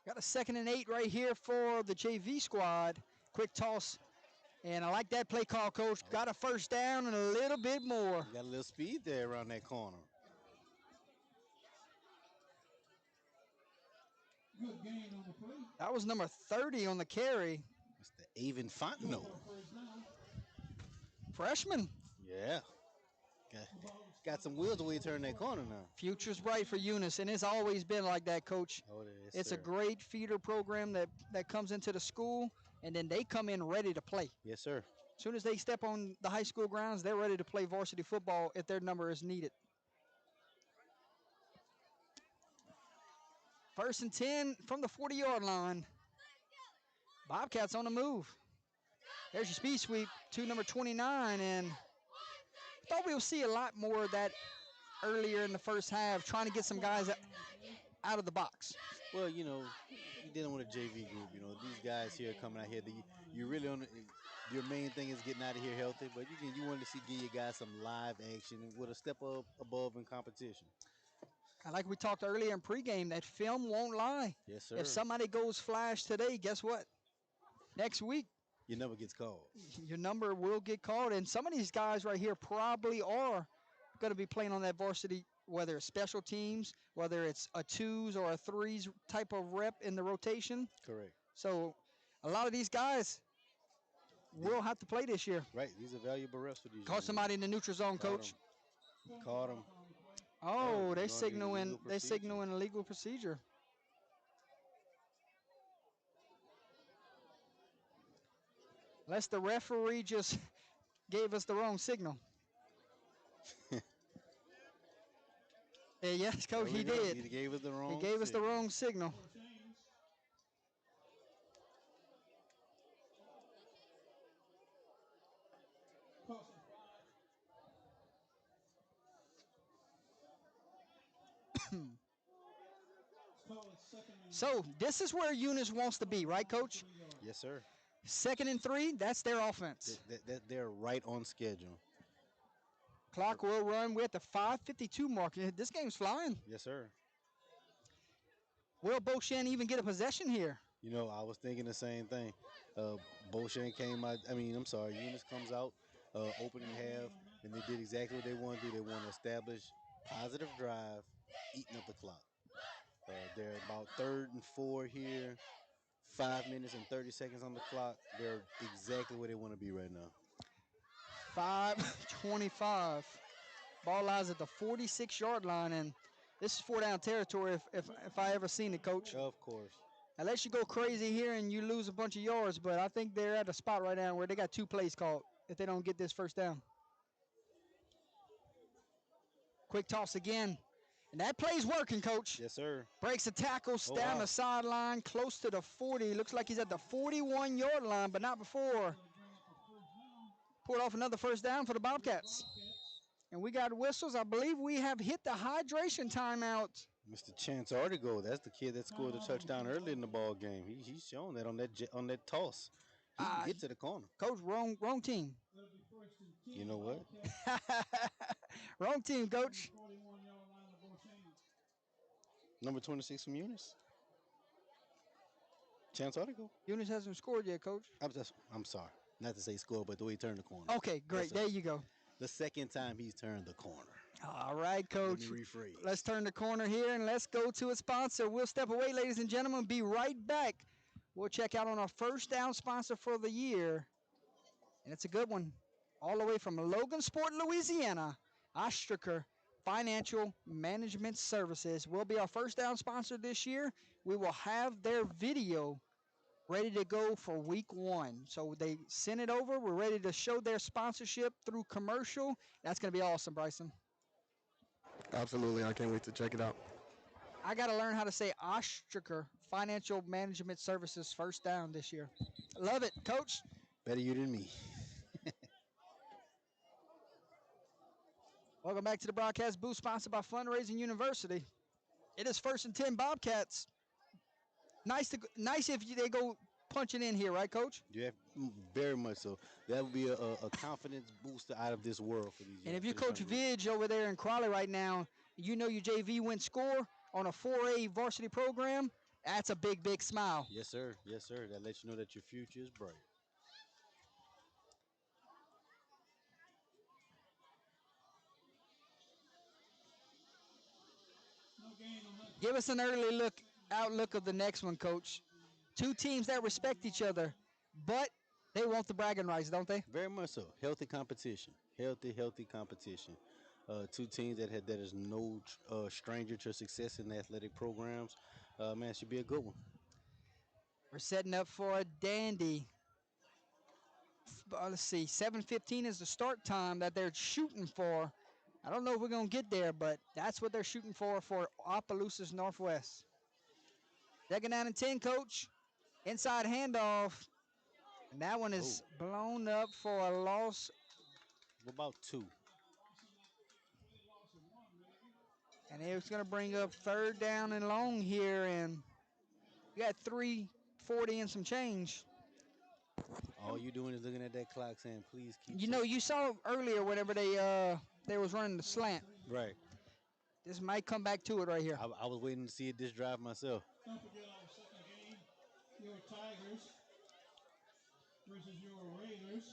Got a 2nd and 8 right here for the JV squad. Quick toss. And I like that play call, Coach. Got a first down and a little bit more. Got a little speed there around that corner. Good gain on the play. That was number 30 on the carry. It's the Avon Fontenot. Freshman. Yeah. Got some wheels the way he turned that corner now. Future's bright for Eunice, and it's always been like that, Coach. Oh, it is, it's sir. a great feeder program that comes into the school, and then they come in ready to play. Yes, sir. As soon as they step on the high school grounds, they're ready to play varsity football if their number is needed. 1st and 10 from the 40-yard line. Bobcats on the move. There's your speed sweep to number 29, and I thought we'll see a lot more of that earlier in the first half, trying to get some guys out of the box. Well, you're dealing with a JV group. These guys here coming out here, you really your main thing is getting out of here healthy, but you want to see give you guys some live action with a step up above in competition. And like we talked earlier in pregame, that film won't lie. Yes, If sir. somebody goes flash today, guess what? Next week, You never gets called. your number will get called. And some of these guys right here probably are going to be playing on that varsity, whether it's special teams, whether it's a twos or a threes type of rep in the rotation. Correct. So a lot of these guys will have to play this year. Right. These are valuable reps for these. Call somebody in the neutral zone, coach. Caught him. Oh, they're they going illegal signaling they procedure. signaling illegal procedure. Unless the referee just gave us the wrong signal. Yes, coach, There we he go. did. He gave us the wrong. He gave us the signal. wrong signal. So this is where Eunice wants to be, right, coach? Yes, sir. 2nd and 3, that's their offense. They're right on schedule. Clock will run with the 5:52 mark. This game's flying. Yes, sir. Will Beau Chene even get a possession here? You know, I was thinking the same thing. Beau Chene came out. I'm sorry. Eunice comes out opening half, and they did exactly what they want to do. They want to establish positive drive, eating up the clock. They're about 3rd and 4 here. 5 minutes and 30 seconds on the clock. They're exactly where they want to be right now. 5:25. Ball lies at the 46-yard line, and this is 4-down territory if I ever seen it, coach. Of course. Unless you go crazy here and you lose a bunch of yards, but I think they're at a spot right now where they got 2 plays called if they don't get this first down. Quick toss again. And that play's working, coach. Yes, sir. Breaks the tackle, down wow. the sideline, close to the 40. Looks like he's at the 41-yard line, but not before. Pulled off another first down for the Bobcats. And we got whistles. I believe we have hit the hydration timeout. Mr. Chance Artigo, that's the kid that scored the touchdown early in the ball game. He's shown that on that toss. He can get to the corner. Coach, wrong team. You know what? Wrong team, coach. Number 26 from Eunice. Chance Artigo. Eunice hasn't scored yet, coach. I'm sorry. Not to say score, but the way he turned the corner. Okay, great. There you go. The second time he's turned the corner. All right, coach. Let me rephrase. Let's turn the corner here and let's go to a sponsor. We'll step away, ladies and gentlemen. Be right back. We'll check out on our first down sponsor for the year. And it's a good one. All the way from Logansport, Louisiana, Ostraker Financial Management Services will be our first down sponsor this year. We will have their video ready to go for week 1. So they sent it over. We're ready to show their sponsorship through commercial. That's going to be awesome, Bryson. Absolutely. I can't wait to check it out. I got to learn how to say Ostraker Financial Management Services first down this year. Love it, coach. Better you than me. Welcome back to the broadcast booth, sponsored by Fundraising University. It is 1st and 10 Bobcats. Nice if they go punching in here, right, Coach? Yeah, very much so. That would be a confidence booster out of this world for these. And if you Coach Vidge over there in Crawley right now, you know your JV went score on a 4A varsity program, that's a big, big smile. Yes, sir. Yes, sir. That lets you know that your future is bright. Give us an early outlook of the next one, Coach. 2 teams that respect each other, but they want the bragging rights, don't they? Very much so. Healthy competition. Healthy competition. 2 teams that is no stranger to success in athletic programs. Man, it should be a good one. We're setting up for a dandy. Let's see, 7:15 is the start time that they're shooting for. I don't know if we're going to get there, but that's what they're shooting for Opelousas Northwest. 2nd down and 10, Coach. Inside handoff. And that one is blown up for a loss. What about 2? And it's going to bring up 3rd down and long here. And you got 3:40 and some change. All you doing is looking at that clock saying, please keep You know, you saw earlier whenever they was running the slant. Right. This might come back to it right here. I was waiting to see it this drive myself. Don't forget our second game, your Tigers versus your Raiders.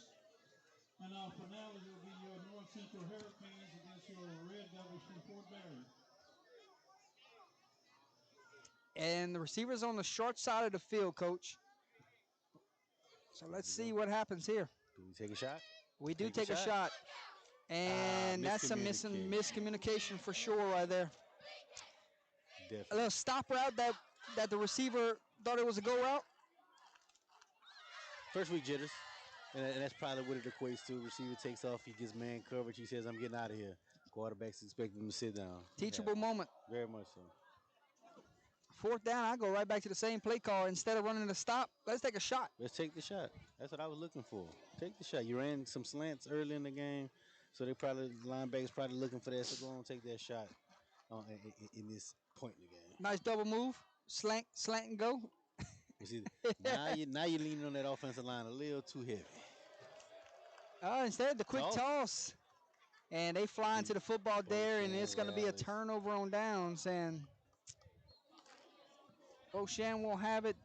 And our finale will be your North Central Hurricanes against your Red Devils from Fort Barry. And the receiver's on the short side of the field, Coach. So let's see what happens here. Do we take a shot? We do take a shot. And that's a miscommunication for sure right there. Definitely. A little stop route that the receiver thought it was a go route. First week jitters. And that's probably what it equates to. Receiver takes off, he gets man coverage, he says, I'm getting out of here. Quarterbacks expect him to sit down. Teachable moment. Very much so. Fourth down, I go right back to the same play call. Instead of running the stop, let's take a shot. Let's take the shot. That's what I was looking for. Take the shot. You ran some slants early in the game, so linebackers probably looking for that, so go on and take that shot in this point in the game. Nice double move. Slant and go. You see, now you're leaning on that offensive line a little too heavy. Instead, the quick toss. And they fly into the football there, and it's going to be a turnover on downs. And Beau Chene will have it.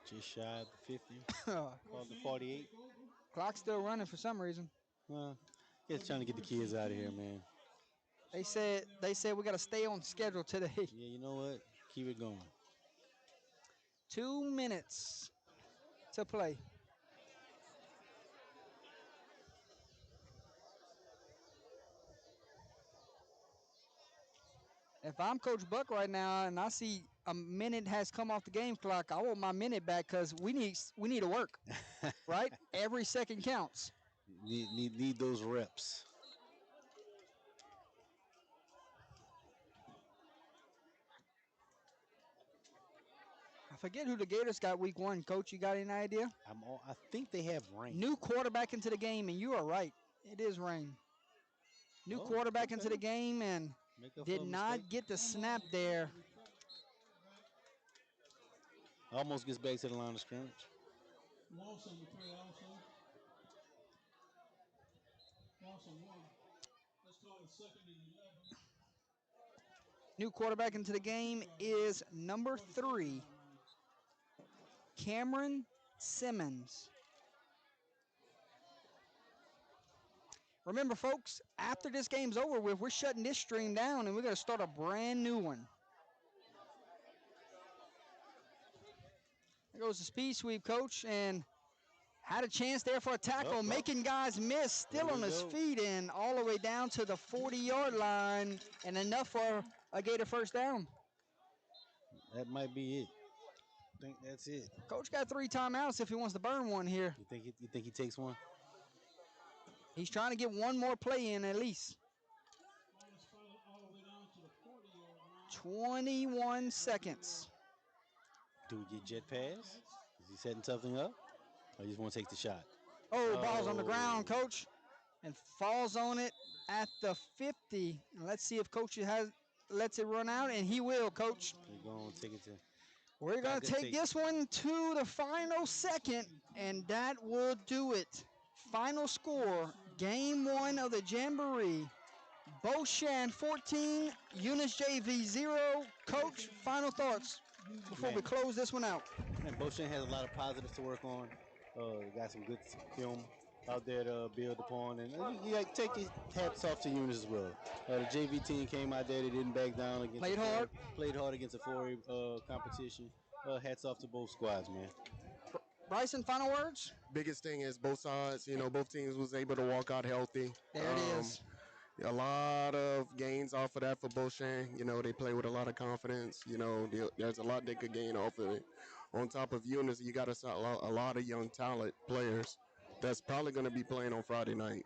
Just shy of the 50. Called the 48. Clock's still running for some reason. Just trying to get the kids out of here, man. They said we got to stay on schedule today. Yeah, you know what? Keep it going. 2 minutes to play. If I'm Coach Buck right now and I see a minute has come off the game clock, I want my minute back because we need to work, right? Every second counts. Need those reps. I forget who the Gators got week 1. Coach, you got any idea? I think they have Rain. New quarterback into the game, and you are right. It is Rain. New quarterback into the game and did not get the snap there. Almost gets back to the line of scrimmage. Lawson to play also. Lawson won. Let's call it 2nd and 11. New quarterback into the game is number 3, Cameron Simmons. Remember, folks, after this game's over with, we're shutting this stream down and we're going to start a brand new one. There goes the speed sweep, Coach, and had a chance there for a tackle, making guys miss, still on his feet and all the way down to the 40-yard line, and enough for a Gator first down. That might be it. I think that's it. Coach got 3 timeouts if he wants to burn one here. You think he takes one? He's trying to get one more play in at least. 21 seconds. Do we get jet pass? Is he setting something up? Or you just want to take the shot? Oh, ball's on the ground, Coach. And falls on it at the 50. Let's see if Coach lets it run out, and he will, Coach. We're going to take it to... We're going to take this one to the final second, and that will do it. Final score, game 1 of the Jamboree. Beau Chene 14, Eunice JV 0. Coach, final thoughts before we close this one out. Man, Beau Chene has a lot of positives to work on. Got some good film out there to build upon. And you take your hats off to Eunice as well. The JV team came out there. They didn't back down. Against Played hard against a 4A competition. Hats off to both squads, man. Bryson, final words? Biggest thing is both sides, both teams was able to walk out healthy. There it is. A lot of gains off of that for Beau Chene. They play with a lot of confidence. There's a lot they could gain off of it. On top of Eunice, you got a lot of young talent players that's probably going to be playing on Friday night.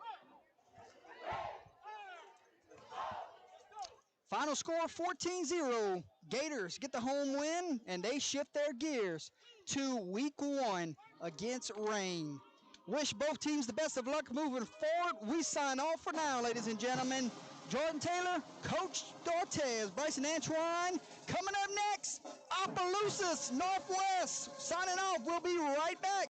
Final score 14-0. Gators get the home win, and they shift their gears to week 1 against Rain. Wish both teams the best of luck moving forward. We sign off for now, ladies and gentlemen. Jordan Taylor, Coach Dortez, Bryson Antoine. Coming up next, Opelousas Northwest. Signing off. We'll be right back.